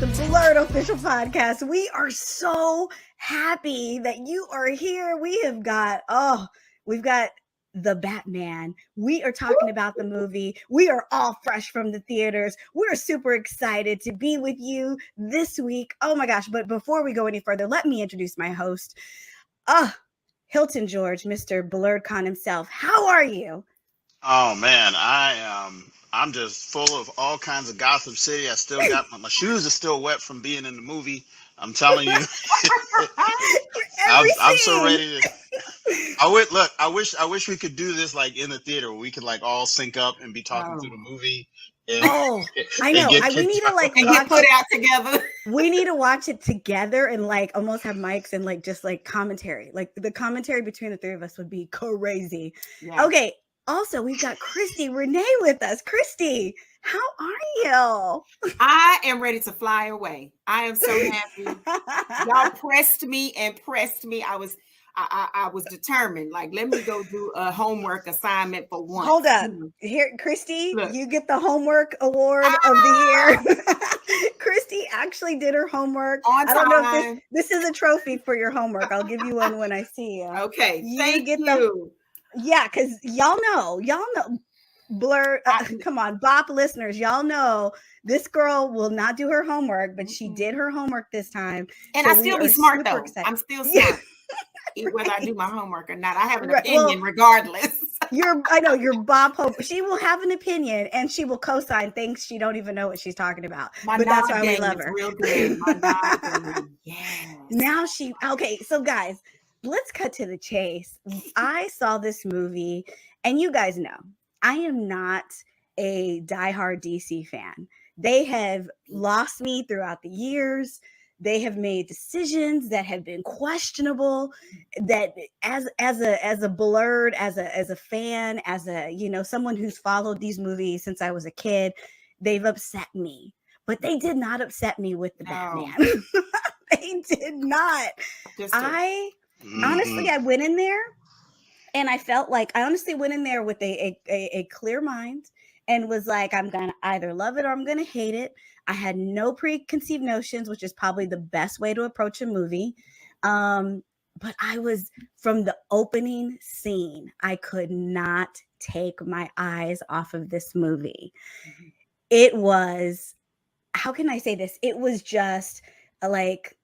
the BLERD official podcast. We are so happy that you are here. We've got the Batman. We are talking about the movie. We are all fresh from the theaters. We're super excited to be with you this week. Oh my gosh. But before we go any further, let me introduce my host. Hilton George, Mr. BLERDCon himself. How are you? Oh man, I'm just full of all kinds of Gotham City. I still got my shoes are still wet from being in the movie. I'm telling you, I'm so ready to. I wish we could do this like in the theater where we could like all sync up and be talking through the movie. And, I know. We need to like get put out together. We need to watch it together and like almost have mics and like just like commentary. Like the commentary between the three of us would be crazy. Yeah. Okay. Also, we've got Christi Renee with us. Christi, how are you? I am ready to fly away. I am so happy. Y'all pressed me. I was determined. Like, let me go do a homework assignment for once. Hold up. Here, Christi, you get the homework award of the year. Christi actually did her homework. On time. I don't know if this is a trophy for your homework. I'll give you one when I see you. Okay. Thank you. Yeah, because y'all know, BLERD, come on, BOP listeners, y'all know this girl will not do her homework, but she did her homework this time. And I still be smart though. Excited. I'm still smart. Whether I do my homework or not, I have an opinion regardless. I know you're Bob Hope. She will have an opinion and she will co-sign things she don't even know what she's talking about. But that's why we love her. Real good. Yes. Now okay, so guys, let's cut to the chase. I saw this movie, and you guys know, I am not a diehard DC fan. They have lost me throughout the years. They have made decisions that have been questionable. That as a BLERD, as a fan, as someone who's followed these movies since I was a kid, they've upset me. But they did not upset me with the Batman. They did not. Honestly, I went in there and I felt like I honestly went in there with a clear mind and was like, I'm going to either love it or I'm going to hate it. I had no preconceived notions, which is probably the best way to approach a movie. But I was, from the opening scene, I could not take my eyes off of this movie. Mm-hmm. It was, how can I say this? It was just like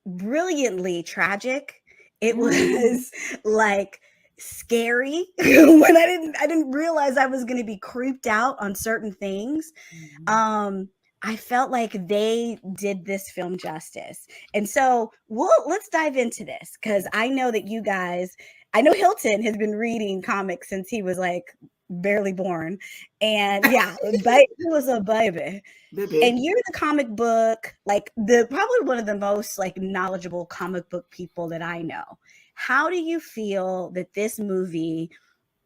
brilliantly tragic. It was like scary when I didn't realize I was going to be creeped out on certain things. Mm-hmm. I felt like they did this film justice. And so let's dive into this because I know that you guys, I know Hilton has been reading comics since he was like barely born. And yeah, he was a baby. And you're the comic book, like probably one of the most like knowledgeable comic book people that I know. How do you feel that this movie,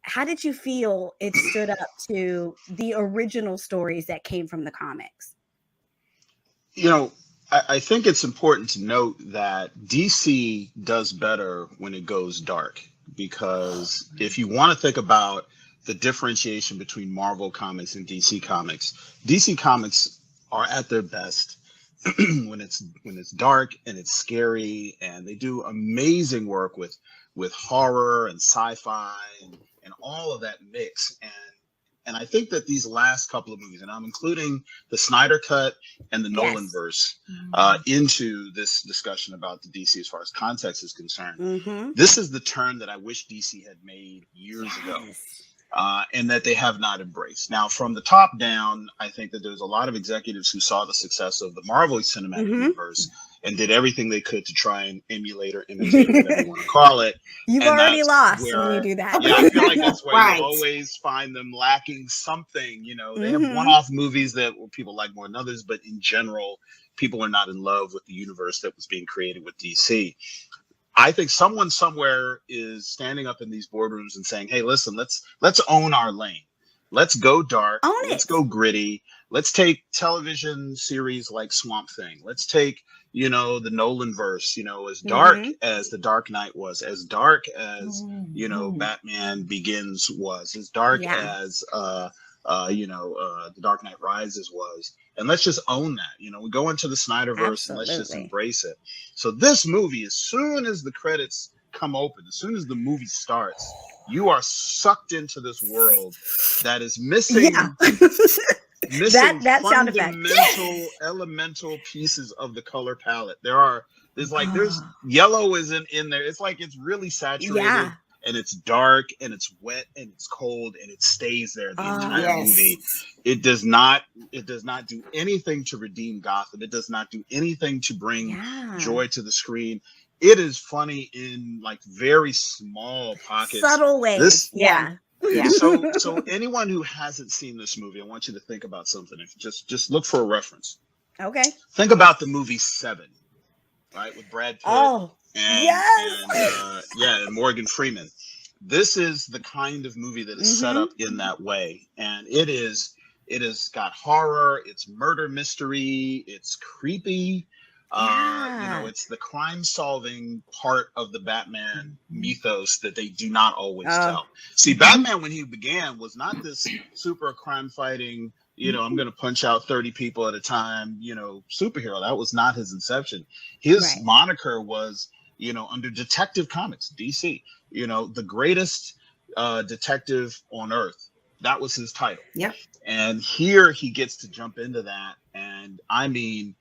how did you feel it stood up to the original stories that came from the comics? You know, I think it's important to note that DC does better when it goes dark, because if you want to think about the differentiation between Marvel Comics and DC Comics are at their best when it's dark and it's scary, and they do amazing work with horror and sci-fi and all of that mix. And I think that these last couple of movies, and I'm including the Snyder Cut and the Nolan verse into this discussion about the DC as far as context is concerned. Mm-hmm. This is the turn that I wish DC had made years ago. And that they have not embraced. Now, from the top down, I think that there's a lot of executives who saw the success of the Marvel Cinematic Universe and did everything they could to try and emulate or imitate, whatever you want to call it. You've already lost when you do that. Yeah, I feel like that's where you always find them lacking something. You know, they have one-off movies that people like more than others, but in general, people are not in love with the universe that was being created with DC. I think someone somewhere is standing up in these boardrooms and saying, hey, listen, let's own our lane. Let's go dark. Let's go gritty. Let's take television series like Swamp Thing. Let's take, the Nolan verse, as dark as The Dark Knight was, as dark as, Batman Begins was, as dark as The Dark Knight Rises was. And let's just own that. We go into the Snyderverse and let's just Absolutely. embrace it. So this movie, as soon as the credits come open, as soon as the movie starts, you are sucked into this world that is missing Yeah. missing that sound effect. fundamental elemental pieces of the color palette. There's Oh, yellow isn't in there. It's like it's really saturated. yeah. And it's dark and it's wet and it's cold and it stays there the entire Yes. movie. It does not do anything to redeem Gotham. It does not do anything to bring Yeah. joy to the screen. It is funny in like very small pockets. Subtle ways. This- Yeah. Yeah. So anyone who hasn't seen this movie, I want you to think about something. Just look for a reference. Okay. Think about the movie Seven, right, with Brad Pitt. Oh, And, yes. and Morgan Freeman. This is the kind of movie that is set up in that way, and it has got horror, it's murder mystery, it's creepy. Yeah. It's the crime solving part of the Batman mythos that they do not always tell. See, Batman when he began was not this super crime fighting, I'm going to punch out 30 people at a time, superhero. That was not his inception. His Right. moniker was, under Detective Comics, DC, the greatest detective on earth. That was his title. Yep. And here he gets to jump into that. And I mean,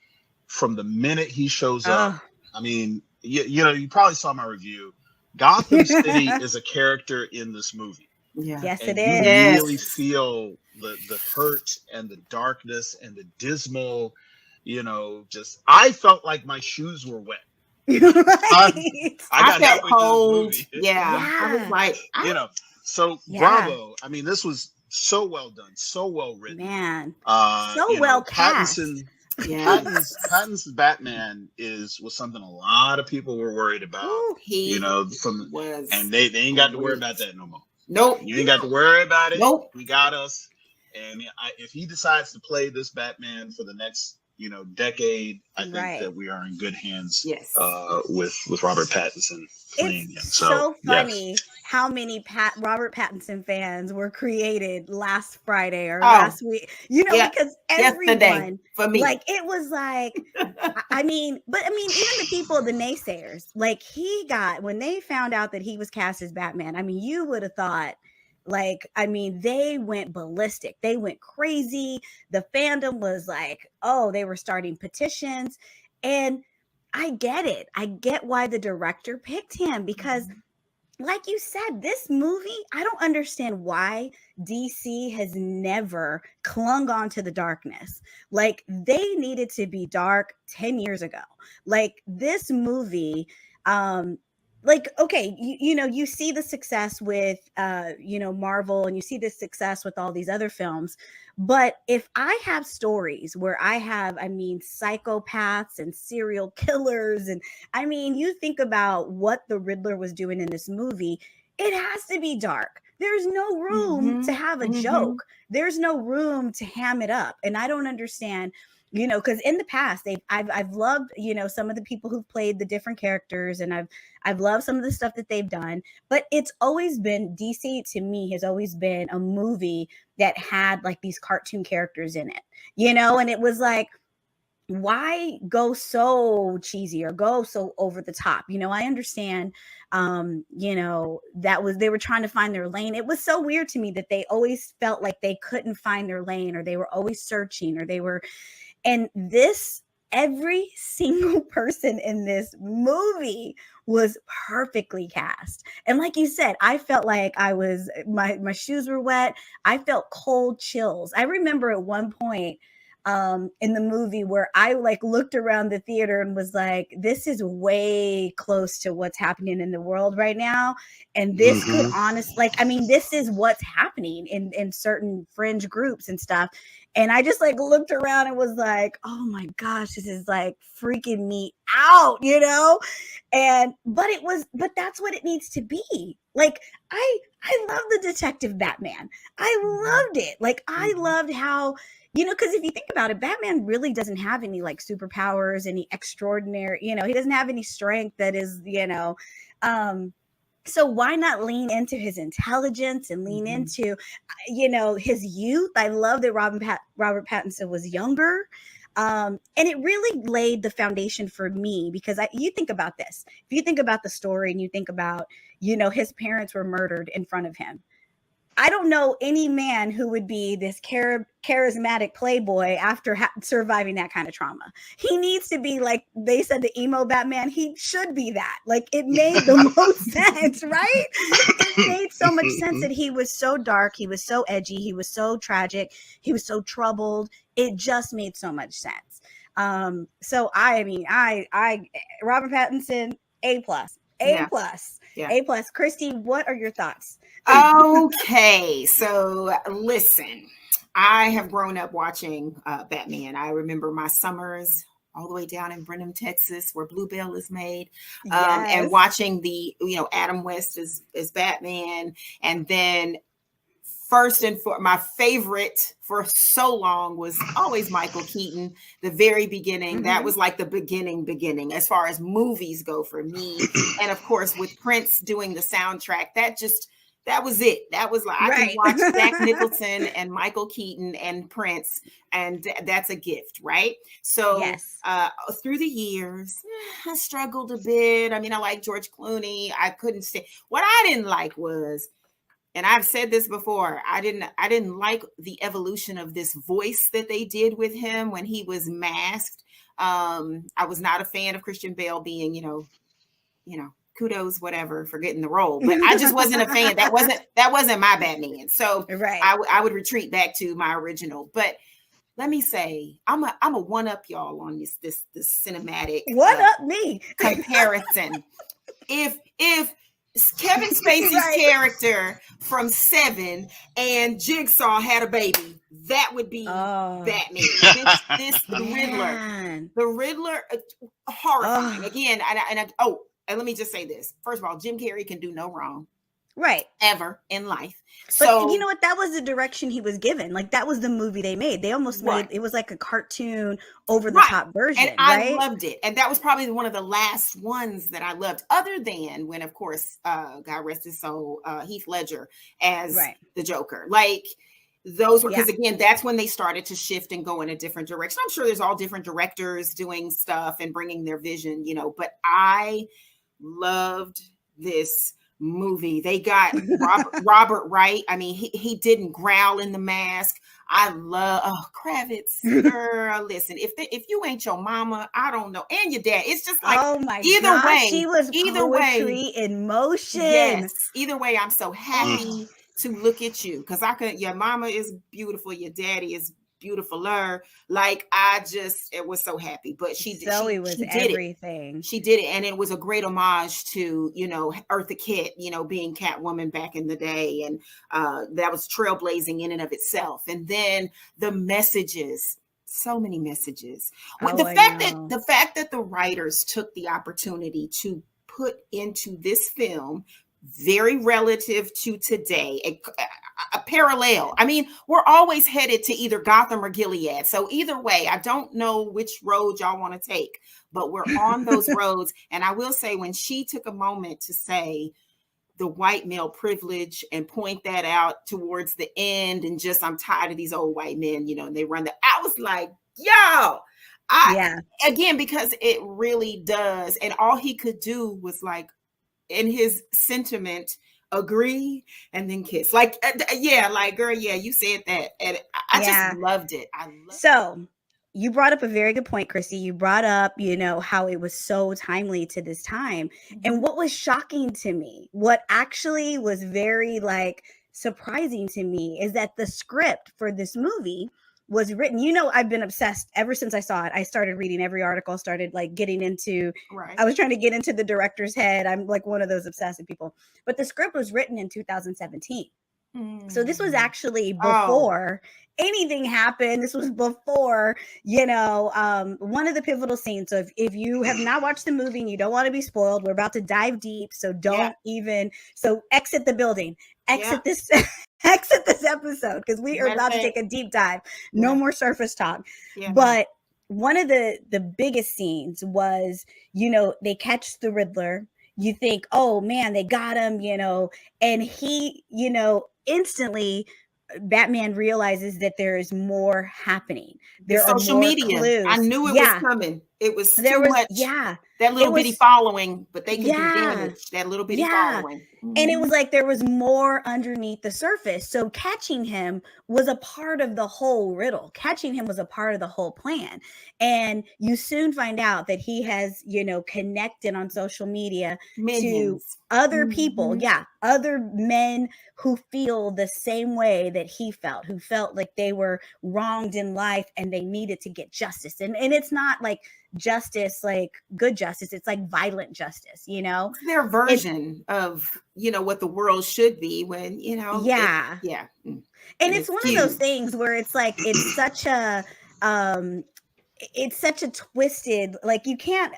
from the minute he shows up, I mean, you probably saw my review. Gotham City is a character in this movie. Yeah. Yes, And it you is. really feel the hurt and the darkness and the dismal, I felt like my shoes were wet. Right. I I got felt halfway through cold. this movie. Yeah. I was like, So Yeah. bravo. I mean, this was so well done, so well written. Man. So well cast. yeah. Pattinson's Batman was something a lot of people were worried about. Ooh. He was. And they ain't got to worry about that no more. Nope. You ain't got to worry about it. Nope. We got us. And if he decides to play this Batman for the next, decade, I think Right. that we are in good hands. Yes. With Robert Pattinson playing him. It's So so yes. funny how many Robert Pattinson fans were created last Friday or last week. Yeah. Because Yesterday everyone, for me. like, it was like, I mean, even the people, the naysayers, like, when they found out that he was cast as Batman, I mean, you would have thought, like, I mean, they went ballistic. They went crazy. The fandom was like, they were starting petitions. And I get it. I get why the director picked him because, like you said, this movie, I don't understand why DC has never clung on to the darkness. Like, they needed to be dark 10 years ago. Like, this movie, like, okay, you see the success with Marvel, and you see the success with all these other films, but if I have stories where I have, psychopaths and serial killers, and you think about what the Riddler was doing in this movie, it has to be dark. There's no room to have a joke. There's no room to ham it up, and I don't understand. Because in the past, I've loved, some of the people who've played the different characters, and I've loved some of the stuff that they've done. But it's always been, DC to me has always been a movie that had like these cartoon characters in it, and it was like, why go so cheesy or go so over the top? I understand, they were trying to find their lane. It was so weird to me that they always felt like they couldn't find their lane, or they were always searching, or they were. And every single person in this movie was perfectly cast. And like you said, I felt like my shoes were wet. I felt cold chills. I remember at one point in the movie where I like looked around the theater and was like, this is way close to what's happening in the world right now. And this could honestly, this is what's happening in certain fringe groups and stuff. And I just like looked around and was like, oh my gosh, this is like freaking me out, but that's what it needs to be. Like, I love the Detective Batman. I loved it. Like, I loved how, because if you think about it, Batman really doesn't have any like superpowers, any extraordinary, he doesn't have any strength that is, So why not lean into his intelligence and lean into, his youth? I love that Robert Pattinson was younger. And it really laid the foundation for me because you think about this. If you think about the story and you think about, his parents were murdered in front of him. I don't know any man who would be this charismatic playboy after surviving that kind of trauma. He needs to be like they said, the emo Batman. He should be that. Like it made the most sense, right? It made so much sense that he was so dark, he was so edgy, he was so tragic, he was so troubled. It just made so much sense. So I mean, I Robert Pattinson, A+, A+, A+. Christi, what are your thoughts? Okay, so listen, I have grown up watching Batman. I remember my summers all the way down in Brenham, Texas, where Bluebell is made, and watching the, Adam West as Batman. And then first and foremost, my favorite for so long was always Michael Keaton. The very beginning, that was like the beginning, as far as movies go for me. And of course, with Prince doing the soundtrack, that was it. That was like, I can watch Jack Nicholson and Michael Keaton and Prince, and that's a gift, right? So through the years, I struggled a bit. I mean, I like George Clooney. I couldn't say what I didn't like was, and I've said this before, I didn't like the evolution of this voice that they did with him when he was masked. I was not a fan of Christian Bale being, kudos, whatever, for getting the role, but I just wasn't a fan. That wasn't my Batman. So I would retreat back to my original. But let me say, I'm a one up y'all on this cinematic me comparison. If Kevin Spacey's character from Seven and Jigsaw had a baby, that would be Batman. The Riddler, horrifying. Again, and let me just say this. First of all, Jim Carrey can do no wrong. Right. Ever in life. But you know what? That was the direction he was given. Like that was the movie they made. They almost made it was like a cartoon over the top version. And I loved it. And that was probably one of the last ones that I loved, other than when, of course, God rest his soul, Heath Ledger as the Joker. Like those were, because again, that's when they started to shift and go in a different direction. I'm sure there's all different directors doing stuff and bringing their vision, but I loved this movie. They got Robert Wright. I mean, he didn't growl in the mask. I love Kravitz. Girl, listen, if you ain't your mama, I don't know, and your dad, it's just like either way, she was poetry in motion. Yes, either way, I'm so happy to look at you because your mama is beautiful, your daddy is beautifuler. Like it was so happy. But she did everything. She did it, and it was a great homage to Eartha Kitt, being Catwoman back in the day, and that was trailblazing in and of itself. And then the messages, so many messages. The fact that the writers took the opportunity to put into this film, very relative to today, a parallel. I mean, we're always headed to either Gotham or Gilead. So either way, I don't know which road y'all want to take, but we're on those roads. And I will say, when she took a moment to say the white male privilege and point that out towards the end, and just, I'm tired of these old white men, and they run I was like, yo, again, because it really does. And all he could do was like, in his sentiment, agree and then kiss. Like, girl, you said that. And I just loved it. So you brought up a very good point, Christi. You brought up, how it was so timely to this time. And what was shocking to me, what actually was very surprising to me, is that the script for this movie was written. I've been obsessed ever since I saw it. I started reading every article, started getting into, I was trying to get into the director's head. I'm one of those obsessive people, but the script was written in 2017. So this was actually before anything happened. This was before, one of the pivotal scenes. So if you have not watched the movie and you don't want to be spoiled, we're about to dive deep. So don't so exit the building, exit this episode, because we are about to take a deep dive. No more surface talk. But one of the biggest scenes was, they catch the Riddler. you think, oh man, they got him, and he, instantly Batman realizes that there is more happening. The There are social more media. I clues. knew it was Yeah, coming. It was there too was, much. yeah, That it little bitty was, following, but they could do yeah, damage. That little bitty yeah. following. And it was like there was more underneath the surface. So catching him was a part of the whole riddle. Catching him was a part of the whole plan. And you soon find out that he has, connected on social media to Minions. other people. Yeah. Other men who feel the same way that he felt, who felt like they were wronged in life and they needed to get justice. And it's not like justice, like good justice. It's like violent justice, It's their version of, what the world should be when, Yeah. yeah. And And it's it's one of those few. things where it's like it's such a twisted, like you can't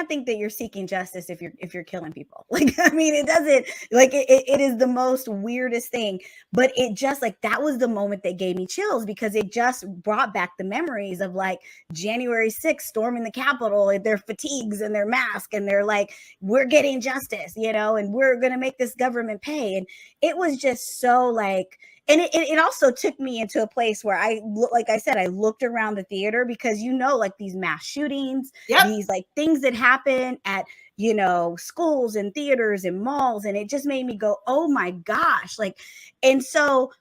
think that you're seeking justice if you're killing people. Like, I mean, it doesn't, like it is the most weirdest thing. But it just, like, that was the moment that gave me chills, because it just brought back the memories of like January 6th storming the Capitol in their fatigues and their mask, and they're like, we're getting justice, and we're gonna make this government pay. And it was just so like, and it also took me into a place where like I said, I looked around the theater, because like these mass shootings, Yep. these like things that happen at schools and theaters and malls, and it just made me go, oh my gosh, like. And so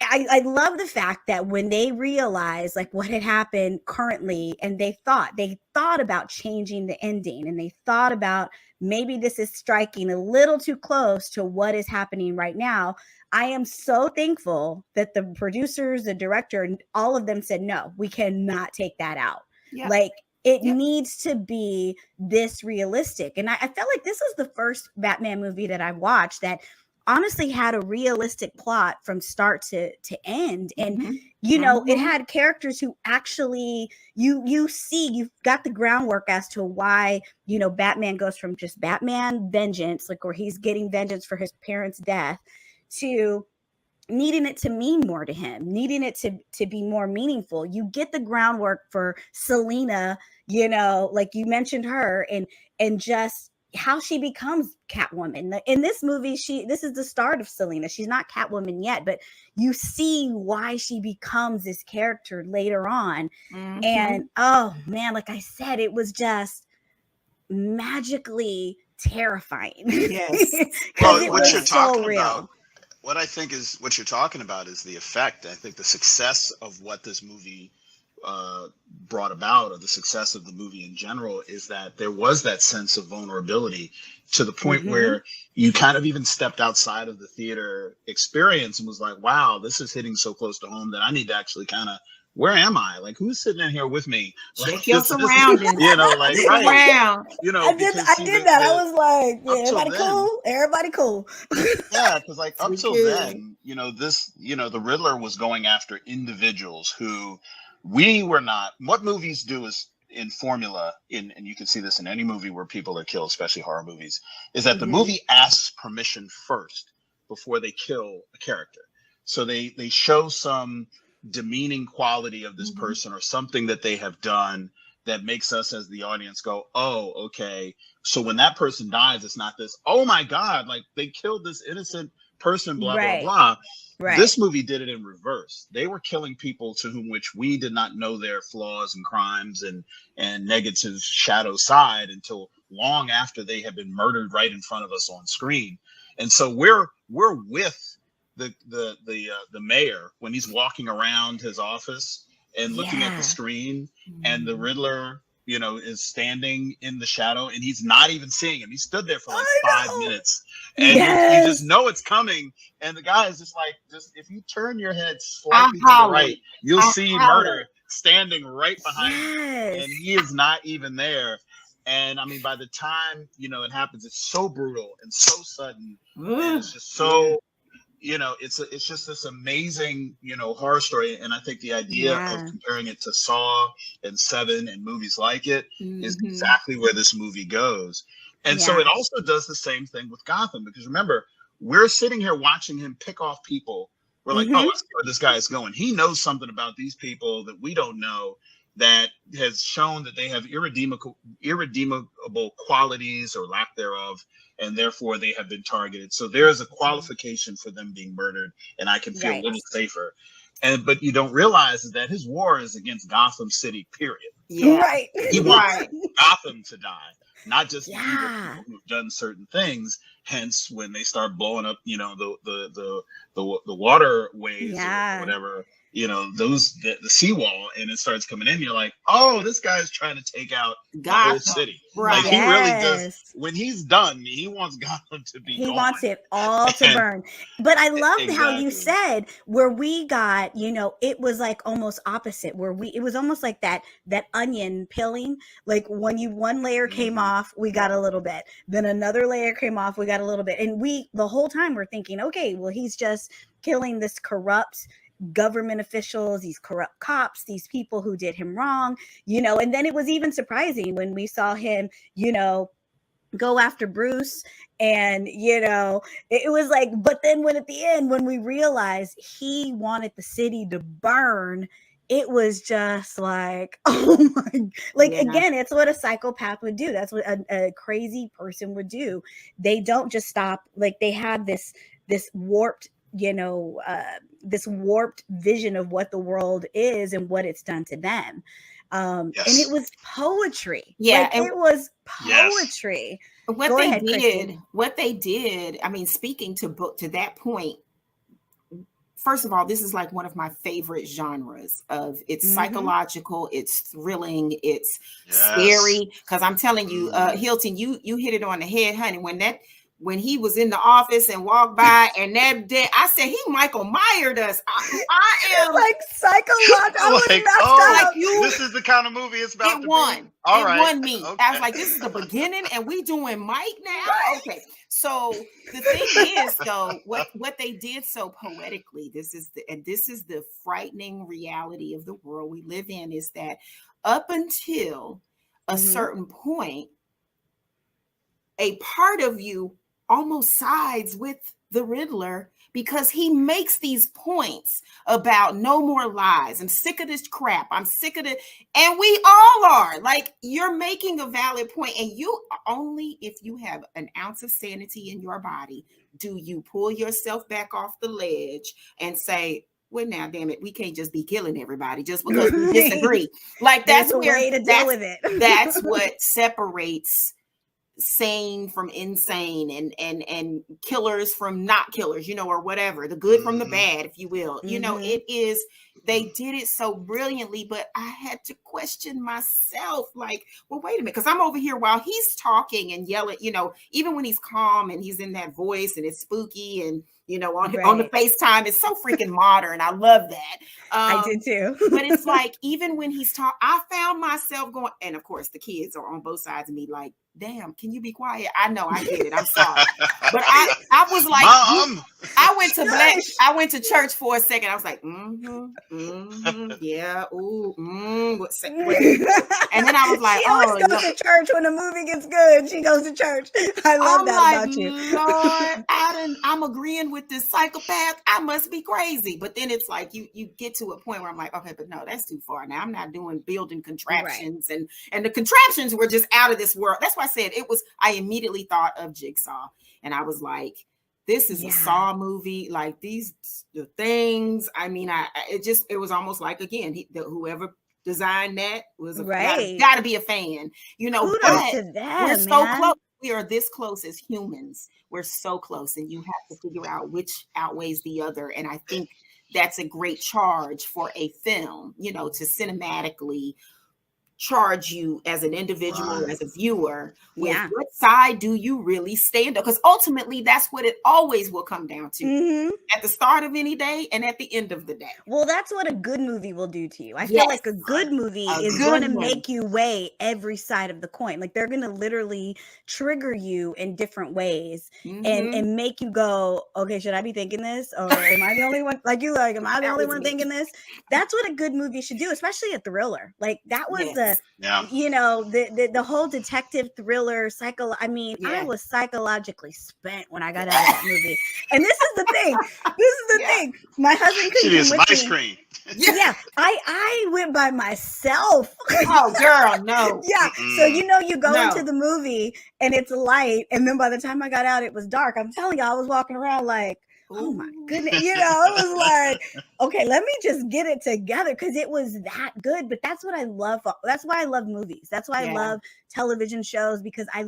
I love the fact that when they realized like what had happened currently, and they thought about changing the ending, and they thought about maybe this is striking a little too close to what is happening right now. I am so thankful that the producers, the director, and all of them said, no, we cannot take that out. Yep. Like, it needs to be this realistic. And I felt like this was the first Batman movie that I watched that honestly had a realistic plot from start to end. And it had characters who actually you've got the groundwork as to why Batman goes from just Batman vengeance, like where he's getting vengeance for his parents' death, to needing it to mean more to him, needing it to be more meaningful. You get the groundwork for Selena, like you mentioned her, and just how she becomes Catwoman. In this movie, this is the start of Selena. She's not Catwoman yet, but you see why she becomes this character later on. And oh man, like I said, it was just magically terrifying. Yes. Well, it what was you're so talking real. about, what I think is what you're talking about is the effect. I think the success of what this movie brought about, or the success of the movie in general, is that there was that sense of vulnerability to the point where you kind of even stepped outside of the theater experience and was like, wow, this is hitting so close to home that I need to actually kind of, where am I? Like, who's sitting in here with me? Check your surroundings. Like, right. Around. I did that. I was like, yeah, everybody cool? Everybody cool. Yeah, because like up till then, the Riddler was going after individuals who we were not. What movies do is in formula, and you can see this in any movie where people are killed, especially horror movies, is that the movie asks permission first before they kill a character. So they show some demeaning quality of this person, or something that they have done that makes us as the audience go, oh, okay. So when that person dies, it's not this, oh my God, like they killed this innocent person, blah, blah, blah. Right. This movie did it in reverse. They were killing people to whom which we did not know their flaws and crimes and negative shadow side until long after they had been murdered right in front of us on screen. And so we're with the mayor when he's walking around his office and looking at the screen, and the Riddler, is standing in the shadow, and he's not even seeing him. He stood there for like 5 minutes, and you just know it's coming. And the guy is just like, if you turn your head slightly to the right, you'll see Murder standing right behind you, and he is not even there. And I mean, by the time it happens, it's so brutal and so sudden, and it's just so. It's just this amazing, horror story. And I think the idea of comparing it to Saw and Seven and movies like it is exactly where this movie goes. And so it also does the same thing with Gotham, because remember, we're sitting here watching him pick off people. We're like, oh, I see where this guy is going. He knows something about these people that we don't know, that has shown that they have irredeemable qualities or lack thereof, and therefore they have been targeted. So there is a qualification for them being murdered, and I can feel a little safer. But you don't realize is that his war is against Gotham City, period. Yeah. Right. He wants Gotham to die, not just the people who've done certain things. Hence, when they start blowing up, the waterways or whatever, the seawall, and it starts coming in, you're like, oh, this guy's trying to take out the whole city. Right. Like, he really does. When he's done, he wants Gotham to be gone. Wants it all to burn. But I loved how you said where we got, it was like almost opposite, it was almost like that onion peeling. Like when one layer came off, we got a little bit. Then another layer came off, we got a little bit. And the whole time we're thinking, okay, well, he's just killing this corrupt government officials, these corrupt cops, these people who did him wrong, and then it was even surprising when we saw him, go after Bruce, and it was like, but then when at the end, when we realized he wanted the city to burn, it was just like, oh my, again, it's what a psychopath would do. That's what a crazy person would do. They don't just stop. Like, they have this warped, this warped vision of what the world is and what it's done to them. And it was poetry. Yeah. It was poetry. Yes. What they did, I mean, speaking to that point, first of all, this is like one of my favorite genres of it's psychological, it's thrilling, it's scary. Cause I'm telling you, Hilton, you hit it on the head, honey. When he was in the office and walked by, and that day, I said, he Michael Myered us. I am like psychological. This is the kind of movie it's about. It won me. Okay. I was like, this is the beginning, and we doing Mike now. Okay. So the thing is, though, what they did so poetically, this is the frightening reality of the world we live in, is that up until a certain point, a part of you almost sides with the Riddler because he makes these points about no more lies. I'm sick of this crap. I'm sick of it. And we all are. Like, you're making a valid point, and you only, if you have an ounce of sanity in your body, do you pull yourself back off the ledge and say, well, now, damn it, we can't just be killing everybody just because we disagree. Like, that's where way to deal with it. That's what separates sane from insane and killers from not killers, or whatever, the good from the bad, if you will. It is, they did it so brilliantly, but I had to question myself, like, well, wait a minute, because I'm over here while he's talking and yelling, even when he's calm and he's in that voice and it's spooky and on the FaceTime, it's so freaking modern. I love that. I did too. But it's like, even when he's talking, I found myself going, and of course the kids are on both sides of me, like, damn, can you be quiet? I know, I get it. I'm sorry. But I was like, Mom. I went to church for a second. I was like, yeah, ooh, and then I was like, she always goes to church when the movie gets good. She goes to church. I love that about you. Lord, I'm agreeing with this psychopath. I must be crazy. But then it's like you get to a point where I'm like, okay, but no, that's too far. Now I'm not building contraptions, and the contraptions were just out of this world. That's why I said I immediately thought of Jigsaw, and I was like, this is a Saw movie. Like, the things, I mean, it was almost like, again, whoever designed that was gotta be a fan, Kudos to them, we're so close. We are this close as humans. We're so close, and you have to figure out which outweighs the other. And I think that's a great charge for a film, to cinematically charge you as an individual, as a viewer, with what side do you really stand up? Because ultimately, that's what it always will come down to at the start of any day and at the end of the day. Well, that's what a good movie will do to you. I feel like a good movie is going to make you weigh every side of the coin. Like, they're going to literally trigger you in different ways and make you go, okay, should I be thinking this? Or am I the only one? Am I the only one thinking this? That's what a good movie should do, especially a thriller. Like, that was Yeah. the whole detective thriller I mean, I Yeah. was psychologically spent when I got out of that movie. And this is the thing. Thing. My husband She couldn't needs come some with ice me. cream. Yeah, I went by myself. Oh, girl, no. Yeah. So you go No. into the movie and it's light, and then by the time I got out, it was dark. I'm telling you, I was walking around like, oh my goodness, it was like, okay, let me just get it together, because it was that good. But that's what I love. That's why I love movies. That's why I love television shows, because I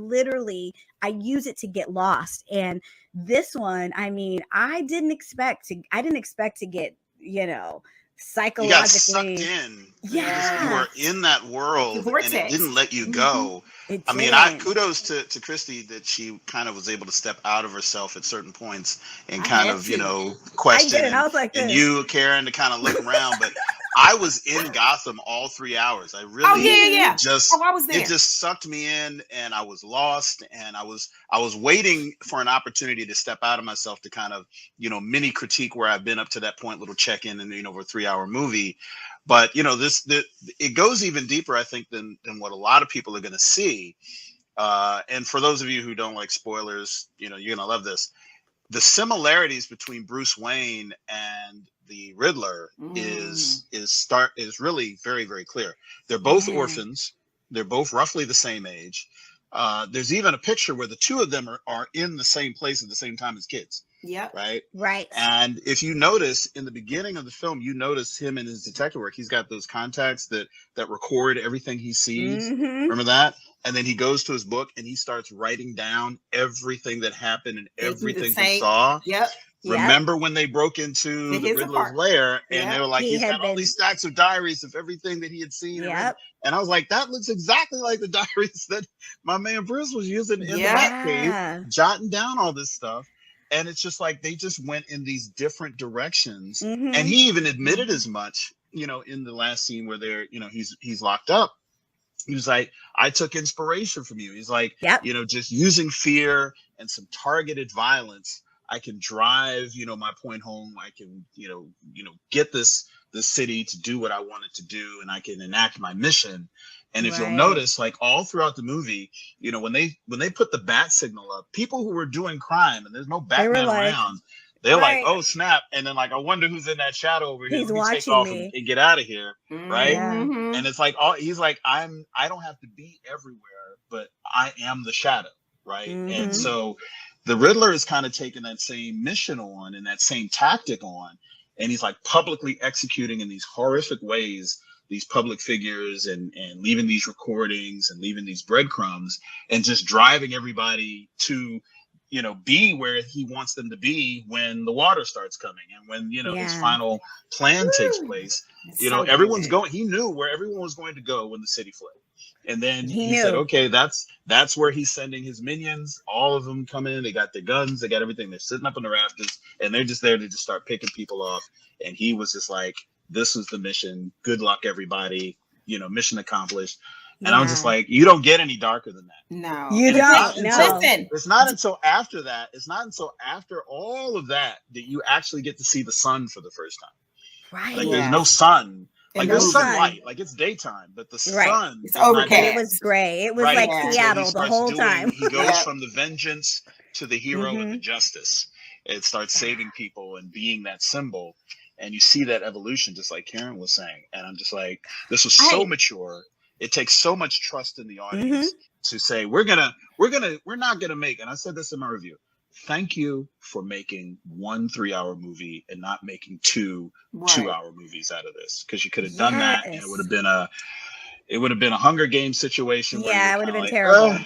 use it to get lost. And this one, I mean, I didn't expect to get, psychologically. You got sucked in. Yeah. You were in that world, and it didn't let you go. It I mean, didn't. kudos to Christi that she kind of was able to step out of herself at certain points and I kind had of, to. question. I did, and I was like and this. you, Karen, to kind of look around. But I was in Gotham all 3 hours. I really I was there. It just sucked me in, and I was lost, and I was waiting for an opportunity to step out of myself to kind of, mini critique where I've been up to that point, little check-in, and over a 3-hour movie. But it goes even deeper, I think, than what a lot of people are going to see. And for those of you who don't like spoilers, you're going to love this. The similarities between Bruce Wayne and the Riddler is really very, very clear. They're both orphans. They're both roughly the same age. There's even a picture where the two of them are in the same place at the same time as kids. Yep. Right. And if you notice in the beginning of the film, you notice him in his detective work. He's got those contacts that record everything he sees. Remember that? And then he goes to his book and he starts writing down everything that happened and everything he saw. Yep. Remember when they broke into the Riddler's lair, and they were like, he's got all these stacks of diaries of everything that he had seen. And I was like, that looks exactly like the diaries that my man Bruce was using in the Batcave, jotting down all this stuff. And it's just like they just went in these different directions. And he even admitted as much, in the last scene where they're, he's locked up. He was like, I took inspiration from you. He's like, just using fear and some targeted violence, I can drive, my point home. I can, get this city to do what I want it to do, and I can enact my mission. And if you'll notice, like all throughout the movie, when they put the bat signal up, people who were doing crime and there's no Batman around, they're like, oh snap. And then like, I wonder who's in that shadow over here. He's Let me take watching off me. and get out of here. Right. Mm-hmm. And it's like, he's like, I don't have to be everywhere, but I am the shadow. Right. And so the Riddler is kind of taking that same mission on and that same tactic on. And he's like publicly executing in these horrific ways these public figures and leaving these recordings and leaving these breadcrumbs and just driving everybody to, be where he wants them to be when the water starts coming and when, his final plan takes place. Everyone's going, he knew where everyone was going to go when the city fled. And then he said, okay, that's where he's sending his minions. All of them come in. They got their guns. They got everything. They're sitting up on the rafters and they're just there to just start picking people off. And he was just like, this is the mission. Good luck, everybody. Mission accomplished. And I'm just like, you don't get any darker than that. No, you don't. Listen, it's not until after that. It's not until after all of that you actually get to see the sun for the first time. Right. Like there's no sun. Like there's sun. sunlight. Like it's daytime, but the sun. It's overcast. It was gray. It was like Seattle the whole time. He goes from the vengeance to the hero and the justice. It starts saving people and being that symbol. And you see that evolution, just like Karen was saying. And I'm just like, this was so mature. It takes so much trust in the audience to say, we're not gonna make, and I said this in my review, thank you for making 1 3-hour movie and not making 2 2-hour movies out of this. Because you could have done that and it would have been a Hunger Games situation. Yeah, it would have been terrible.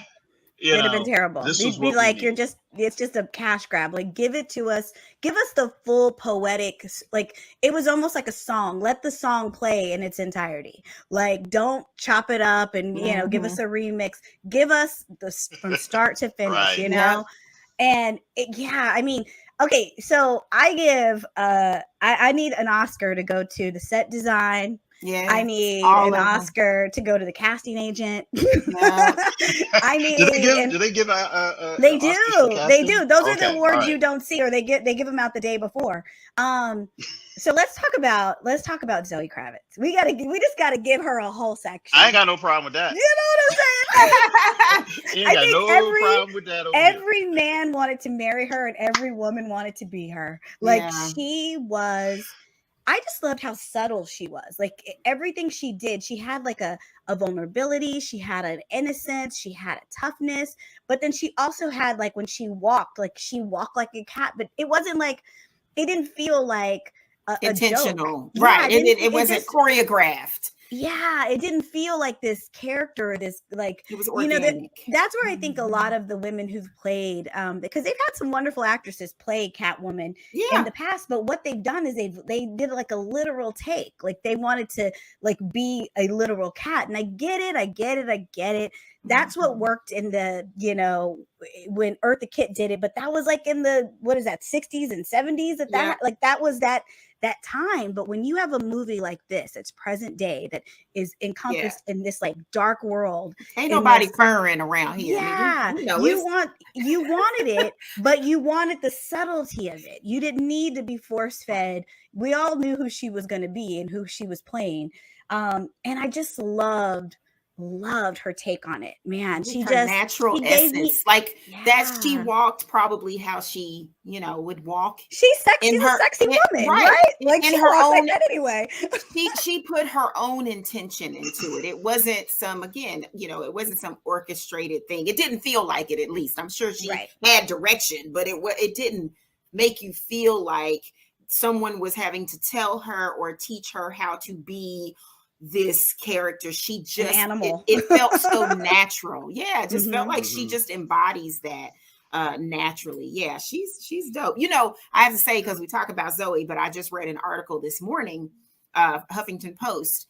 It would have been terrible. It'd be like it's just a cash grab. Like, give it to us. Give us the full poetic. Like, it was almost like a song. Let the song play in its entirety. Like, don't chop it up and give us a remix. Give us from start to finish. And I mean, okay. So I give I need an Oscar to go to the set design, Yeah. I need all an of them. Oscar to go to the casting agent. Yeah. I need. Do they give They Oscars for do. They casting? do. Those are the Okay, all awards you right. don't see, or they give them out the day before. So let's talk about Zoe Kravitz. We just gotta give her a whole section. I ain't got no problem with that. You know what I'm saying? Ain't got no problem with that over here. Every man wanted to marry her, and every woman wanted to be her. Like Yeah. she was. I just loved how subtle she was. Like everything she did, she had like a vulnerability, she had an innocence, she had a toughness, but then she also had like when she walked like a cat, but it wasn't like, it didn't feel like a intentional. joke. Right. Yeah, It wasn't choreographed. Yeah, it didn't feel like this character, this like, It was you know, organic. that's where I think a lot of the women who've played, because they've had some wonderful actresses play Catwoman in the past, but what they've done is they did like a literal take, like they wanted to like be a literal cat, and I get it. That's what worked in the, you know, when Eartha Kitt did it, but that was like in the, what is that, 60s and 70s that was that time. But when you have a movie like this, it's present day, that is encompassed in this like dark world, ain't nobody furring around here. Yeah, you wanted it, but you wanted the subtlety of it. You didn't need to be force fed. We all knew who she was going to be and who she was playing, and I just loved her take on it, man. She her just natural essence, that she walked probably how she, you know, would walk. She's sexy, a sexy woman, right? Like in she her walks own like that anyway. she put her own intention into it. It wasn't some, again, you know, it wasn't some orchestrated thing. It didn't feel like it, at least. I'm sure she had direction, but it didn't make you feel like someone was having to tell her or teach her how to be this character. She just, an animal. It felt so natural. Yeah, it just felt like she just embodies that naturally. Yeah, she's dope. You know, I have to say, because we talk about Zoe, but I just read an article this morning, Huffington Post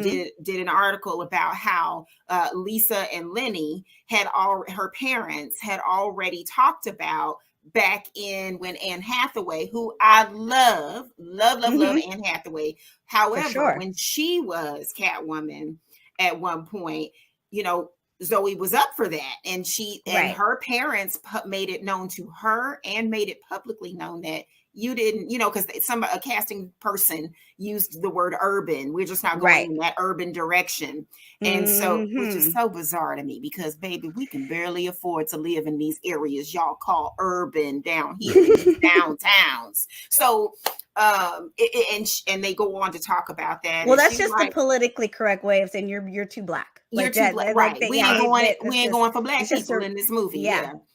did an article about how Lisa and Lenny her parents had already talked about back in when Anne Hathaway, who I love Anne Hathaway. However, when she was Catwoman at one point, you know, Zoe was up for that. And and her parents made it known to her and made it publicly known that you didn't, you know, because a casting person used the word urban. We're just not going in that urban direction. And so, which is so bizarre to me, because baby, we can barely afford to live in these areas y'all call urban down here in these downtowns. So, and they go on to talk about that. Well, that's just the politically correct way of saying you're too black. You're too black, right? We ain't going for black people in this movie.